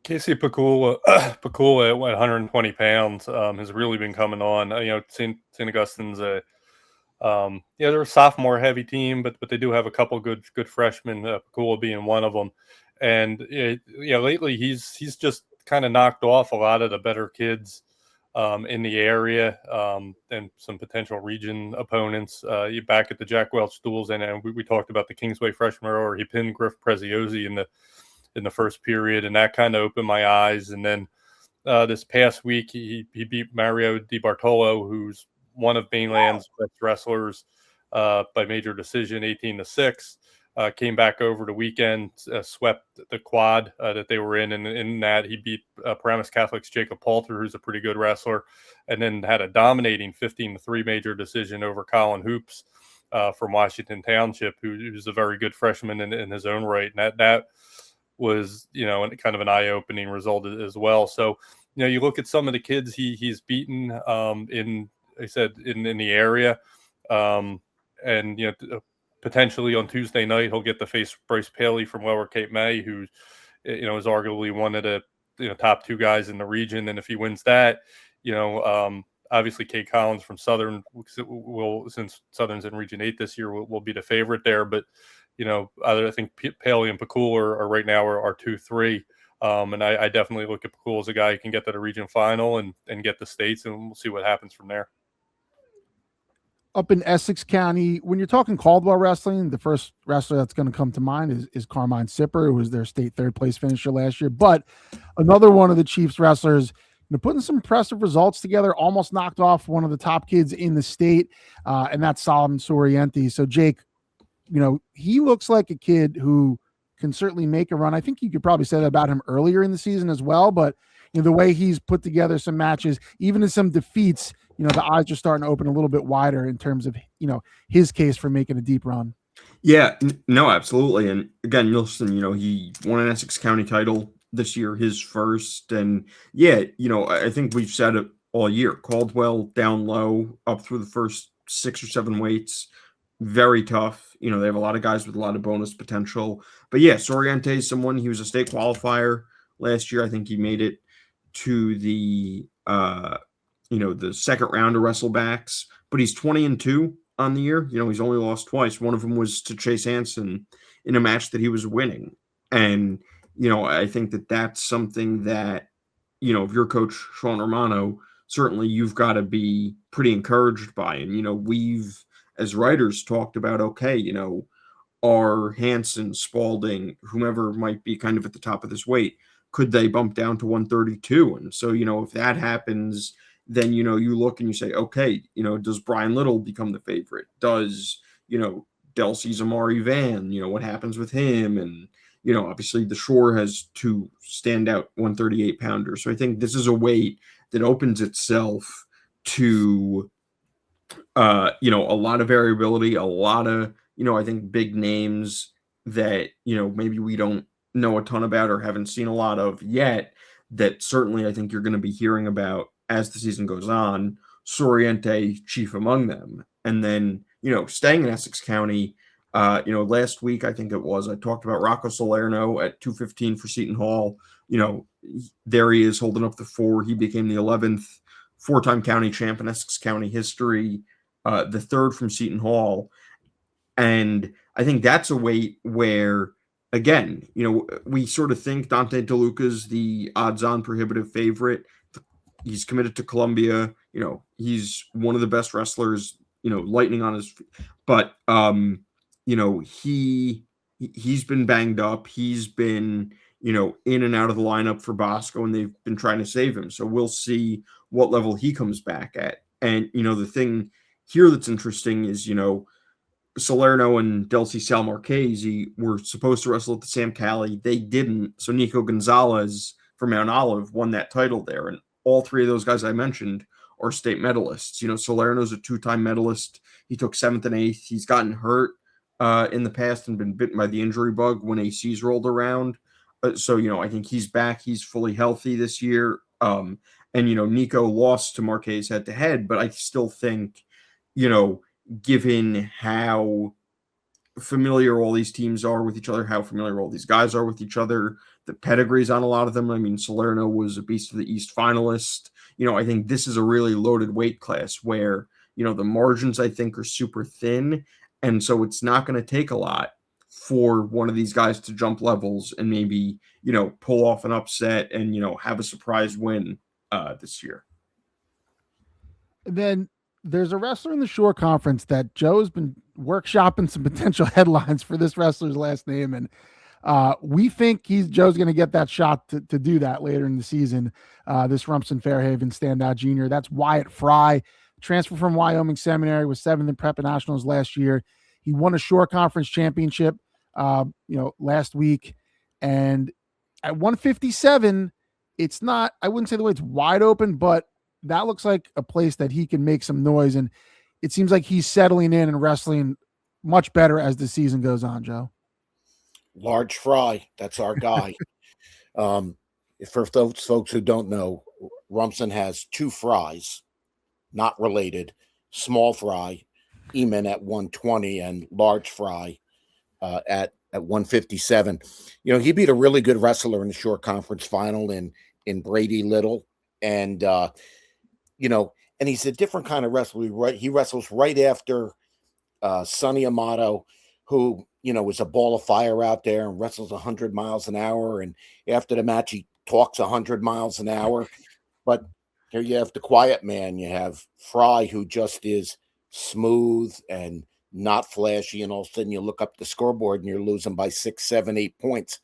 Casey Pekula at 120 pounds has really been coming on. St. Augustine's they're a sophomore heavy team, but they do have a couple good freshmen, Pekula being one of them. And lately he's just kind of knocked off a lot of the better kids in the area and some potential region opponents. Back at the Jack Welch Duels, and we talked about the Kingsway freshman, or he pinned Griff Preziosi in the first period, and that kind of opened my eyes. And then this past week he beat Mario Di Bartolo, who's one of Mainland's best wrestlers, by major decision, 18-6. Came back over the weekend, swept the quad that they were in, and in that he beat Paramus Catholic's Jacob Palter, who's a pretty good wrestler, and then had a dominating 15-3 major decision over Colin Hoops from Washington Township, who's a very good freshman in his own right. And that was, kind of an eye-opening result as well. So, you look at some of the kids he's beaten in the area, and potentially on Tuesday night, he'll get to face Bryce Paley from Lower Cape May, who, is arguably one of the top two guys in the region. And if he wins that, obviously Kate Collins from Southern will, since Southern's in Region 8 this year, will be the favorite there. But, I think Paley and Pekula are right now are 2-3. And I definitely look at Pekula as a guy who can get to the region final and get the states, and we'll see what happens from there. Up in Essex County, when you're talking Caldwell wrestling, the first wrestler that's going to come to mind is Carmine Sipper, who was their state third place finisher last year. But another one of the Chiefs wrestlers, putting some impressive results together, almost knocked off one of the top kids in the state, and that's Solomon Sorriente. So Jake, he looks like a kid who can certainly make a run. I think you could probably say that about him earlier in the season as well, but the way he's put together some matches, even in some defeats, the eyes are starting to open a little bit wider in terms of, his case for making a deep run. Yeah, no, absolutely. And again, Nielsen, he won an Essex County title this year, his first. And yeah, I think we've said it all year. Caldwell down low, up through the first 6 or 7 weights. Very tough. They have a lot of guys with a lot of bonus potential. But yeah, Sorriente is someone, he was a state qualifier last year. I think he made it to the the second round of wrestlebacks, but he's 20-2 on the year. He's only lost twice. One of them was to Chase Hansen in a match that he was winning. And, I think that that's something that, if you're Coach Sean Romano, certainly you've got to be pretty encouraged by. And, we've, as writers, talked about, okay, are Hansen, Spalding, whomever might be kind of at the top of this weight, could they bump down to 132? And so, if that happens, then, you look and you say, okay, does Brian Little become the favorite? Does, Delsea's Amari Van, what happens with him? And, obviously the Shore has 2 standout 138 pounders. So I think this is a weight that opens itself to, a lot of variability, a lot of, I think big names that, maybe we don't know a ton about or haven't seen a lot of yet, that certainly I think you're going to be hearing about as the season goes on. Sorriente chief among them. And then, staying in Essex County, last week, I think it was, I talked about Rocco Salerno at 215 for Seton Hall. There he is holding up the 4. He became the 11th 4-time county champ in Essex County history. the third from Seton Hall. And I think that's a weight where, again, we sort of think Dante DeLuca's the odds-on prohibitive favorite. He's committed to Columbia. He's one of the best wrestlers, lightning on his feet. But, he's been banged up. He's been, in and out of the lineup for Bosco, and they've been trying to save him. So we'll see what level he comes back at. And, the thing here that's interesting is, Salerno and Delsea Sal Marchese were supposed to wrestle at the Sam Cali. They didn't. So Nico Gonzalez from Mount Olive won that title there. And all three of those guys I mentioned are state medalists. Salerno's a 2-time medalist. He took 7th and 8th. He's gotten hurt in the past and been bitten by the injury bug when AC's rolled around. So, I think he's back. He's fully healthy this year. And, Nico lost to Marquez head to head, but I still think, given how familiar all these teams are with each other, how familiar all these guys are with each other, the pedigrees on a lot of them. I mean, Salerno was a Beast of the East finalist. I think this is a really loaded weight class where, the margins I think are super thin. And so it's not going to take a lot for one of these guys to jump levels and maybe, pull off an upset and, have a surprise win this year. And then there's a wrestler in the Shore Conference that Joe's been workshopping some potential headlines for this wrestler's last name. And we think Joe's going to get that shot to do that later in the season. This Rumson-Fairhaven standout junior. That's Wyatt Fry, transfer from Wyoming Seminary, was 7th in Prep Nationals last year. He won a Shore Conference championship, last week. And at 157, it's not, I wouldn't say the way it's wide open, but that looks like a place that he can make some noise. And it seems like he's settling in and wrestling much better as the season goes on, Joe. Large Fry, that's our guy. For those folks who don't know, Rumson has 2 Fries, not related. Small Fry, Eamon at 120, and Large Fry at 157. He beat a really good wrestler in the Shore Conference final in Brady Little. And, and he's a different kind of wrestler. He wrestles right after Sonny Amato, who, is a ball of fire out there and wrestles 100 miles an hour. And after the match, he talks 100 miles an hour. But here you have the quiet man. You have Fry, who just is smooth and not flashy. And all of a sudden you look up the scoreboard and you're losing by 6, 7, 8 points.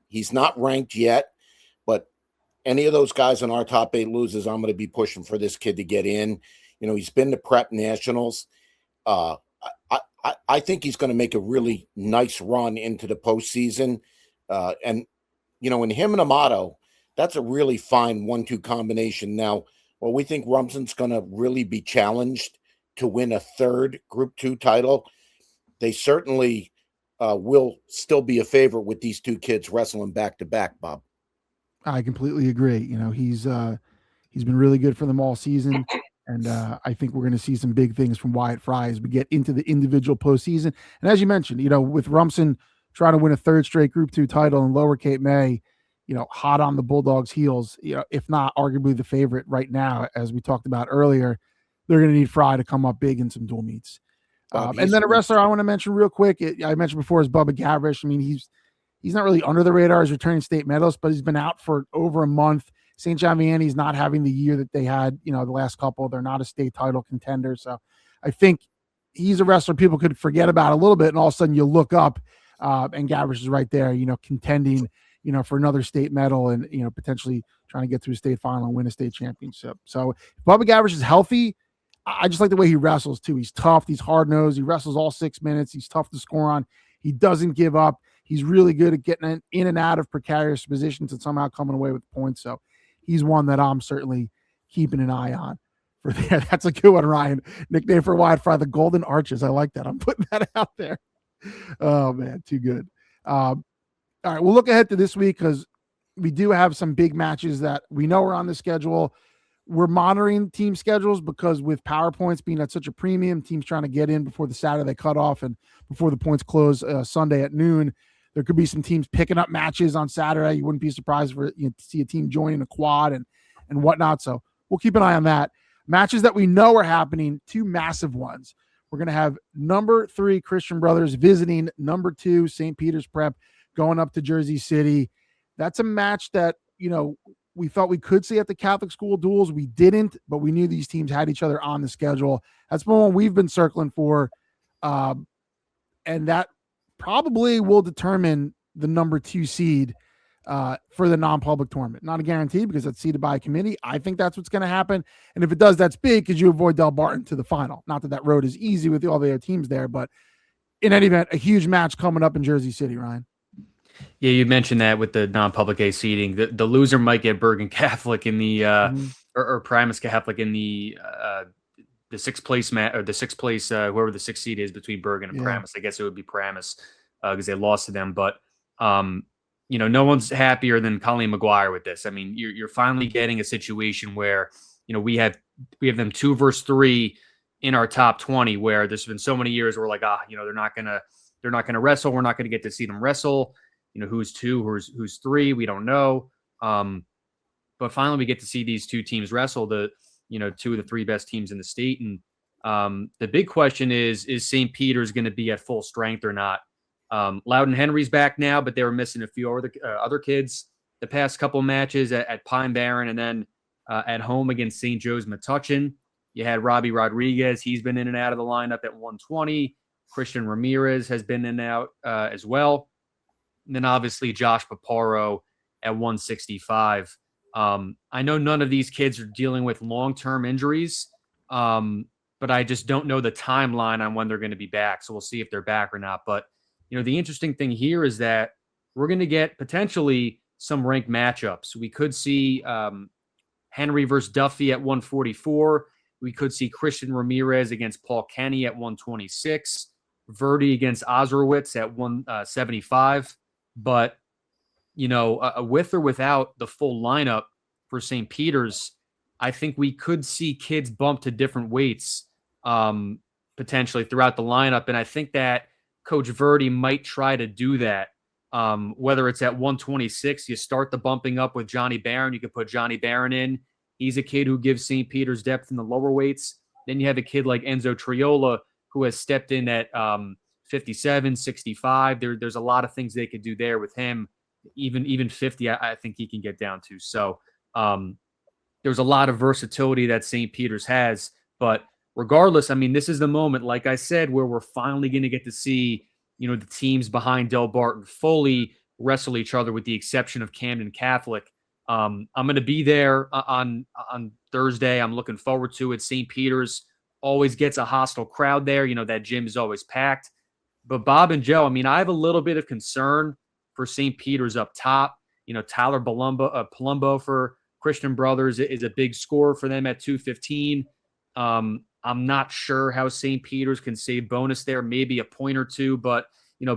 He's not ranked yet, but any of those guys in our top 8 loses, I'm going to be pushing for this kid to get in. He's been to Prep Nationals. I think he's going to make a really nice run into the postseason. And him and Amato, that's a really fine 1-2 combination. Now, we think Rumson's going to really be challenged to win a 3rd Group 2 title. They certainly will still be a favorite with these 2 kids wrestling back to back, Bob. I completely agree. He's been really good for them all season. And I think we're going to see some big things from Wyatt Fry as we get into the individual postseason. And as you mentioned, with Rumson trying to win a 3rd straight Group 2 title in Lower Cape May, hot on the Bulldogs' heels, if not arguably the favorite right now, as we talked about earlier, they're going to need Fry to come up big in some dual meets. And then a wrestler I want to mention real quick, I mentioned before, is Bubba Gavrish. I mean, he's not really under the radar as returning state medalist, but he's been out for over a month. St. John Vianney's not having the year that they had, the last couple. They're not a state title contender. So I think he's a wrestler people could forget about a little bit, and all of a sudden you look up and Gavrish is right there, contending, for another state medal and, potentially trying to get to a state final and win a state championship. So if Bubba Gavrish is healthy, I just like the way he wrestles too. He's tough. He's hard-nosed. He wrestles all 6 minutes. He's tough to score on. He doesn't give up. He's really good at getting in and out of precarious positions and somehow coming away with points. So he's one that I'm certainly keeping an eye on for there. That's a good one, Ryan. Nickname for Wyatt Fry, the Golden Arches. I like that. I'm putting that out there. Oh, man, too good. All right, we'll look ahead to this week because we do have some big matches that we know are on the schedule. We're monitoring team schedules because with PowerPoints being at such a premium, teams trying to get in before the Saturday cutoff and before the points close Sunday at noon. There could be some teams picking up matches on Saturday. You wouldn't be surprised to see a team joining a quad and whatnot. So we'll keep an eye on that. matches that we know are happening, two massive ones. We're going to have number 3 Christian Brothers visiting number 2 St. Peter's Prep, going up to Jersey City. That's a match that, we thought we could see at the Catholic school duels. We didn't, but we knew these teams had each other on the schedule. That's one we've been circling for. And that probably will determine the number 2 seed for the non-public tournament. Not a guarantee because it's seeded by a committee. I think that's what's going to happen. And if it does, that's big because you avoid Delbarton to the final. Not that that road is easy with all the other teams there, but in any event, a huge match coming up in Jersey City, Ryan. Yeah, you mentioned that with the non-public A seeding. The loser might get Bergen Catholic in the or Primus Catholic in the 6th place match, or the 6th place, whoever the 6th seed is between Bergen and Primus. I guess it would be Primus because they lost to them. But no one's happier than Colleen McGuire with this. I mean, you're finally getting a situation where we have them 2 versus 3 in our top 20, where there's been so many years where we're like, they're not gonna wrestle. We're not gonna get to see them wrestle. Who's 2, who's 3, we don't know. But finally we get to see these 2 teams wrestle, the 2 of the 3 best teams in the state. And the big question is St. Peter's going to be at full strength or not? Laudan Henry's back now, but they were missing a few other kids the past couple matches at Pine Barren, and then at home against St. Joe's Metuchen. You had Robbie Rodriguez. He's been in and out of the lineup at 120. Christian Ramirez has been in and out as well. And then obviously Josh Paparo at 165. I know none of these kids are dealing with long-term injuries, but I just don't know the timeline on when they're going to be back. So we'll see if they're back or not. But, the interesting thing here is that we're going to get potentially some ranked matchups. We could see Henry versus Duffy at 144. We could see Christian Ramirez against Paul Kenny at 126. Verdi against Ozerowitz at 175. But, with or without the full lineup for St. Peter's, I think we could see kids bump to different weights potentially throughout the lineup. And I think that Coach Verdi might try to do that. Whether it's at 126, you start the bumping up with Johnny Barron. You can put Johnny Barron in. He's a kid who gives St. Peter's depth in the lower weights. Then you have a kid like Enzo Triola who has stepped in at 57, 65. There's a lot of things they could do there with him. Even 50, I think he can get down to. So there's a lot of versatility that St. Peter's has. But regardless, I mean, this is the moment, like I said, where we're finally going to get to see, the teams behind Delbarton fully wrestle each other, with the exception of Camden Catholic. I'm going to be there on Thursday. I'm looking forward to it. St. Peter's always gets a hostile crowd there. That gym is always packed. But Bob and Joe, I mean, I have a little bit of concern for St. Peter's up top. Tyler Palumbo for Christian Brothers is a big scorer for them at 215. I'm not sure how St. Peter's can save bonus there, maybe a point or two. But,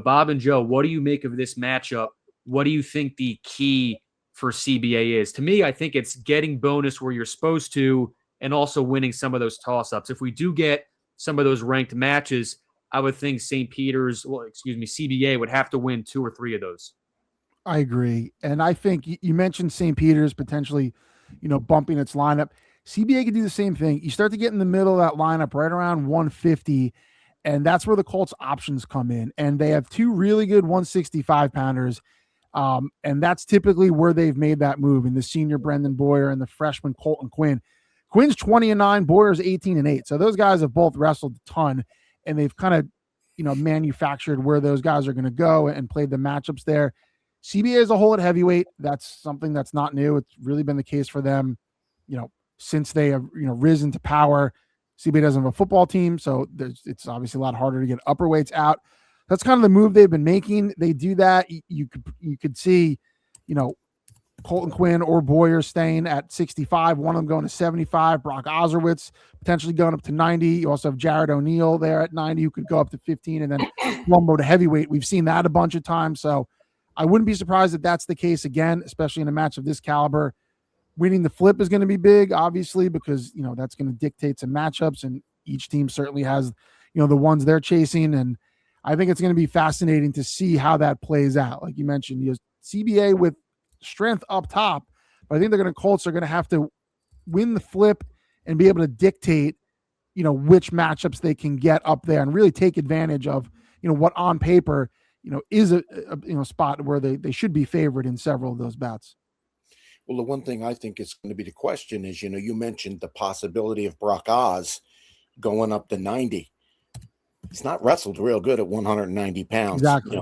Bob and Joe, what do you make of this matchup? What do you think the key for CBA is? To me, I think it's getting bonus where you're supposed to and also winning some of those toss-ups. If we do get some of those ranked matches, I would think CBA would have to win 2 or 3 of those. I agree. And I think you mentioned St. Peter's potentially, bumping its lineup. CBA could do the same thing. You start to get in the middle of that lineup right around 150, and that's where the Colts options come in. And they have 2 really good 165 pounders. And that's typically where they've made that move, in the senior Brendan Boyer and the freshman Colton Quinn. Quinn's 20-9, Boyer's 18-8. So those guys have both wrestled a ton, and they've kind of, manufactured where those guys are going to go and played the matchups there. CBA as a whole at heavyweight, that's something that's not new. It's really been the case for them, since they have, risen to power. CBA doesn't have a football team, so it's obviously a lot harder to get upper weights out. That's kind of the move they've been making. They do that. You could see, Colton Quinn or Boyer staying at 65, one of them going to 75, Brock Ozerowitz potentially going up to 90. You also have Jared O'Neill there at 90 who could go up to 15, and then Lumbo to heavyweight. We've seen that a bunch of times, so I wouldn't be surprised if that's the case again, especially in a match of this caliber. Winning the flip is going to be big, obviously, because, that's going to dictate some matchups, and each team certainly has, the ones they're chasing, and I think it's going to be fascinating to see how that plays out. Like you mentioned, CBA with strength up top, but I think Colts are going to have to win the flip and be able to dictate, which matchups they can get up there and really take advantage of, what on paper, is a spot where they should be favored in several of those bouts. Well, the one thing I think is going to be the question is, you mentioned the possibility of Brock Oz going up to 90. He's not wrestled real good at 190 pounds. Exactly.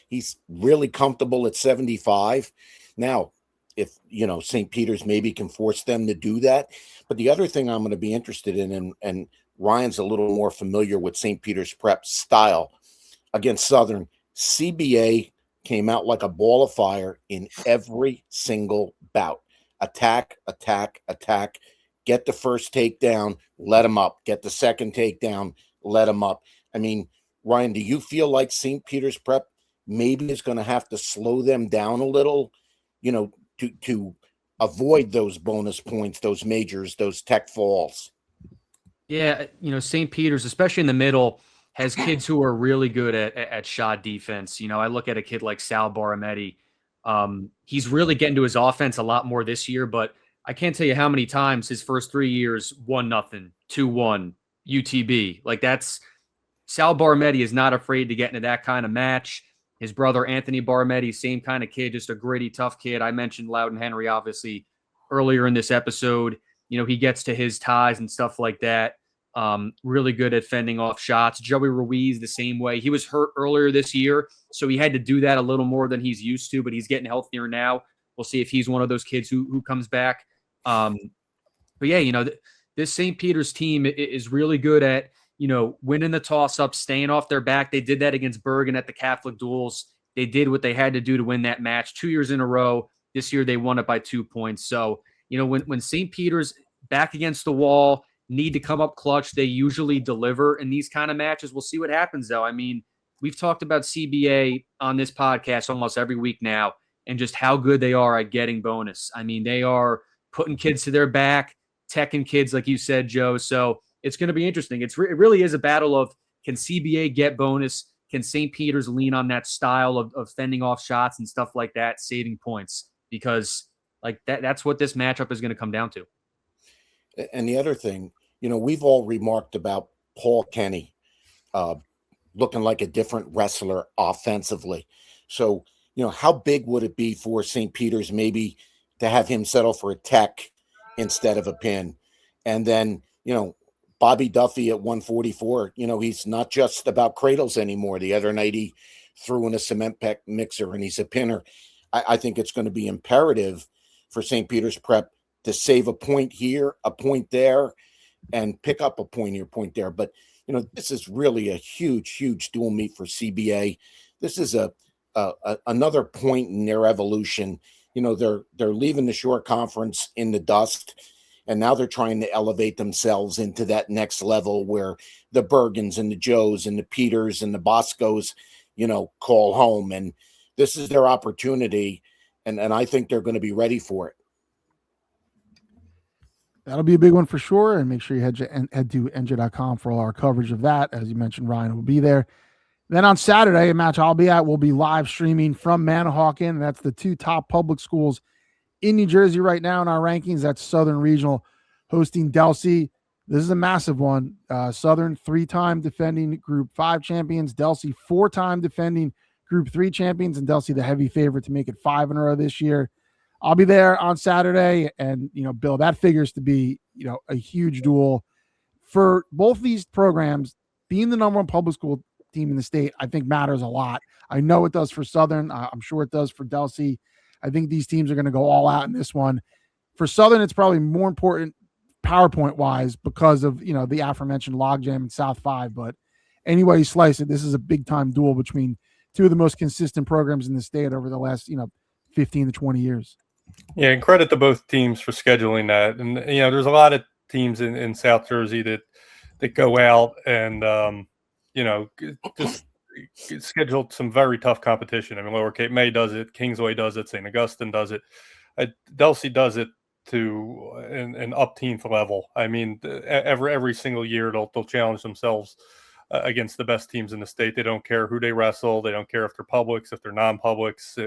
He's really comfortable at 75. Now, if, St. Peter's maybe can force them to do that. But the other thing I'm going to be interested in, and Ryan's a little more familiar with St. Peter's Prep style against Southern, CBA came out like a ball of fire in every single bout. Attack, attack, attack. Get the first takedown, let him up. Get the second takedown, let him up. I mean, Ryan, do you feel like St. Peter's Prep maybe is going to have to slow them down a little, to avoid those bonus points, those majors, those tech falls? Yeah, St. Peter's, especially in the middle, has kids who are really good at shot defense. I look at a kid like Sal Barametti. He's really getting to his offense a lot more this year, but I can't tell you how many times his first 3 years, 1-0, 2-1, UTB. Like Sal Barametti is not afraid to get into that kind of match. His brother, Anthony Barametti, same kind of kid, just a gritty, tough kid. I mentioned Laudan Henry, obviously, earlier in this episode. He gets to his ties and stuff like that. Really good at fending off shots. Joey Ruiz, the same way. He was hurt earlier this year, so he had to do that a little more than he's used to, but he's getting healthier now. We'll see if he's one of those kids who comes back. But yeah, this St. Peter's team is really good at, winning the toss-up, staying off their back. They did that against Bergen at the Catholic duels. They did what they had to do to win that match 2 years in a row. This year, they won it by 2 points. So, when St. Peter's back against the wall, need to come up clutch, they usually deliver in these kind of matches. We'll see what happens, though. I mean, we've talked about CBA on this podcast almost every week now and just how good they are at getting bonus. I mean, they are putting kids to their back, teching kids, like you said, Joe. So it's going to be interesting. It really is a battle of, can CBA get bonus? Can St. Peter's lean on that style of fending off shots and stuff like that, saving points? Because that's what this matchup is going to come down to. And the other thing, we've all remarked about Paul Kenny looking like a different wrestler offensively. So, how big would it be for St. Peter's maybe to have him settle for a tech instead of a pin? And then, Bobby Duffy at 144, he's not just about cradles anymore. The other night he threw in a cement pack mixer and he's a pinner. I think it's going to be imperative for St. Peter's Prep to save a point here, a point there, and pick up a point here, point there. But, this is really a huge, huge dual meet for CBA. This is another point in their evolution. They're leaving the short conference in the dust, and now they're trying to elevate themselves into that next level where the Bergens and the Joes and the Peters and the Boscos, call home. And this is their opportunity, and I think they're going to be ready for it. That'll be a big one for sure. And make sure you head to NJ.com for all our coverage of that. As you mentioned, Ryan will be there. Then on Saturday, a match I'll be at, we'll be live streaming from Manahawkin. That's the two top public schools in New Jersey right now in our rankings. That's Southern Regional hosting Delsea. This is a massive one. Southern, 3-time defending Group 5 champions. Delsea, 4-time defending Group 3 champions. And Delsea, the heavy favorite to make it 5 in a row this year. I'll be there on Saturday, and Bill, that figures to be a huge duel for both these programs. Being the number one public school team in the state, I think matters a lot. I know it does for Southern. I'm sure it does for Delsea. I think these teams are going to go all out in this one. For Southern, it's probably more important PowerPoint wise because of the aforementioned logjam in South 5. But anyway you slice it, this is a big time duel between two of the most consistent programs in the state over the last 15 to 20 years. Yeah, and credit to both teams for scheduling that. And there's a lot of teams in South Jersey that go out and just scheduled some very tough competition. I mean, Lower Cape May does it, Kingsway does it, St. Augustine does it, Delsea does it to an up-teens level. I mean, every single year they'll challenge themselves against the best teams in the state. They don't care who they wrestle. They don't care if they're publics, if they're non-publics.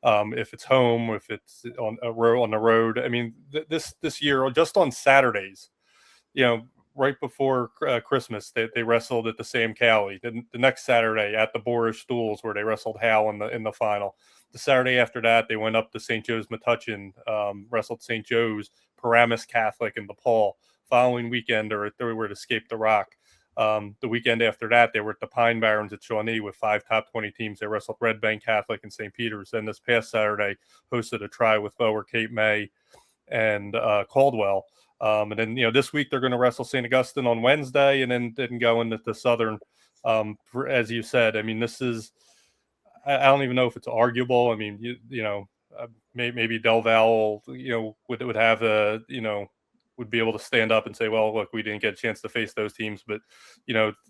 if it's home, if it's on the road. I mean, this year, just on Saturdays, right before Christmas, they wrestled at the Sam Cowley. The next Saturday at the Boris Stools, where they wrestled Hal in the final. The Saturday after that, they went up to St. Joe's Metuchen, wrestled St. Joe's, Paramus Catholic, and DePaul. Following weekend, they were at Escape the Rock. The weekend after that, they were at the Pine Barrens at Shawnee with 5 top 20 teams. They wrestled Red Bank Catholic and St. Peter's. Then this past Saturday, hosted a try with Lower Cape May and Caldwell. And then, this week they're going to wrestle St. Augustine on Wednesday, and then go into the Southern. As you said, I mean, this is, I don't even know if it's arguable. I mean, maybe Del Val, would have a, would be able to stand up and say, well, look, we didn't get a chance to face those teams, but,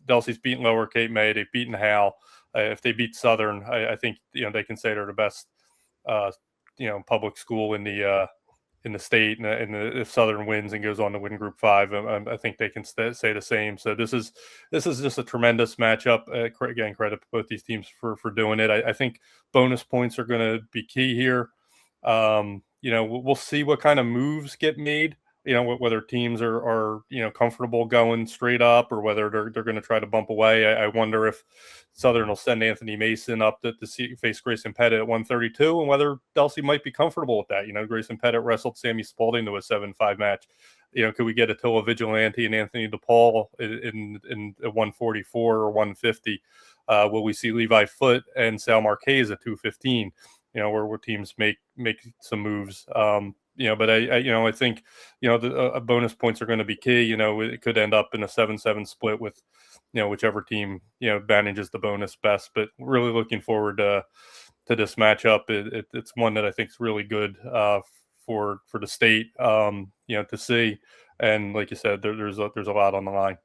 Delsea's beaten Lower Cape May, they've beaten Hal. If they beat Southern, I think, they can say they're the best, public school in the state, and if Southern wins and goes on to win Group 5, I think they can say the same. So this is just a tremendous matchup. Again, credit to both these teams for doing it. I think bonus points are going to be key here. We'll see what kind of moves get made. Whether teams are comfortable going straight up, or whether they're going to try to bump away. I wonder if Southern will send Anthony Mason up to face Grayson Pettit at 132, and whether Delsea might be comfortable with that. Grayson Pettit wrestled Sammy Spalding to a 7-5 match. Could we get Attila Vigilante and Anthony DePaul in 144 or 150? Will we see Levi Foote and Sal Marquez at 215? Where teams make some moves. But I think, the bonus points are going to be key. It could end up in a 7-7 split with, whichever team, manages the bonus best. But really looking forward to this matchup. It's one that I think is really good for the state, to see. And like you said, there's a lot on the line.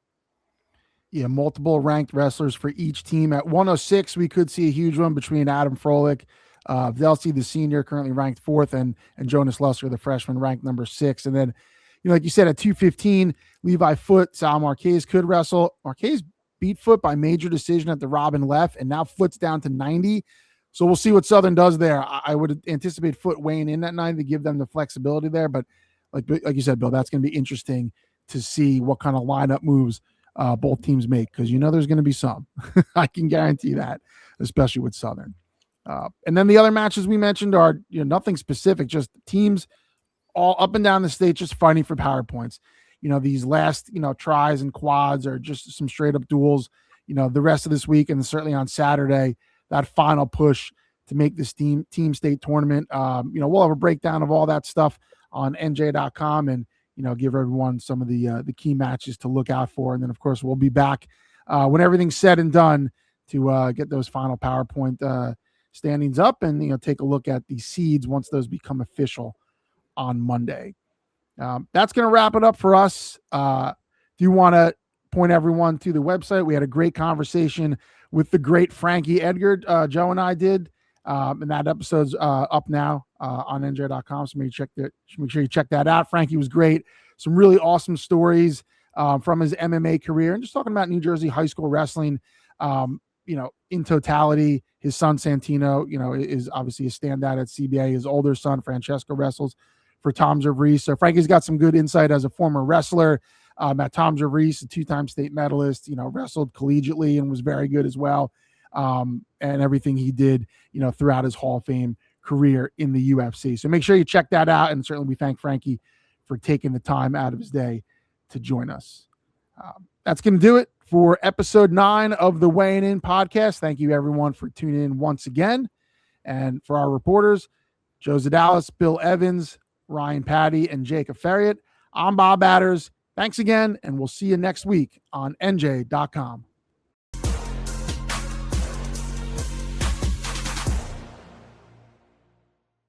Yeah, multiple ranked wrestlers for each team. At 106, we could see a huge one between Adam Froelich, Delsea, the senior, currently ranked 4th, and Jonas Lusker, the freshman, ranked number 6. And then, like you said, at 215, Levi Foote, Sal Marquez could wrestle. Marquez beat Foote by major decision at the Robin left, and now Foote's down to 90. So we'll see what Southern does there. I would anticipate Foote weighing in at 90 to give them the flexibility there. But like you said, Bill, that's going to be interesting to see what kind of lineup moves both teams make, because there's going to be some. I can guarantee that, especially with Southern. And then the other matches we mentioned are nothing specific, just teams all up and down the state just fighting for power points. These last tries and quads are just some straight up duels. The rest of this week, and certainly on Saturday, that final push to make this team state tournament. We'll have a breakdown of all that stuff on NJ.com, and give everyone some of the key matches to look out for. And then of course we'll be back when everything's said and done to get those final PowerPoint standings up, and take a look at the seeds once those become official on Monday. That's going to wrap it up for us. Do you want to point everyone to the website? We had a great conversation with the great Frankie Edgar. Joe and I did, and that episode's up now on NJ.com. So make sure you check that out. Frankie was great. Some really awesome stories from his MMA career, and just talking about New Jersey high school wrestling. In totality. His son Santino, is obviously a standout at CBA. His older son Francesco wrestles for Tom Zervries. So Frankie's got some good insight as a former wrestler. At Tom Zervries, a 2-time state medalist, wrestled collegiately and was very good as well. And everything he did, throughout his Hall of Fame career in the UFC. So make sure you check that out. And certainly we thank Frankie for taking the time out of his day to join us. That's going to do it for episode 9 of the Weighing In podcast. Thank you everyone for tuning in once again. And for our reporters, Joe Zedalis, Bill Evans, Ryan Patti, and Jake Aferiat, I'm Bob Adders. Thanks again, and we'll see you next week on NJ.com.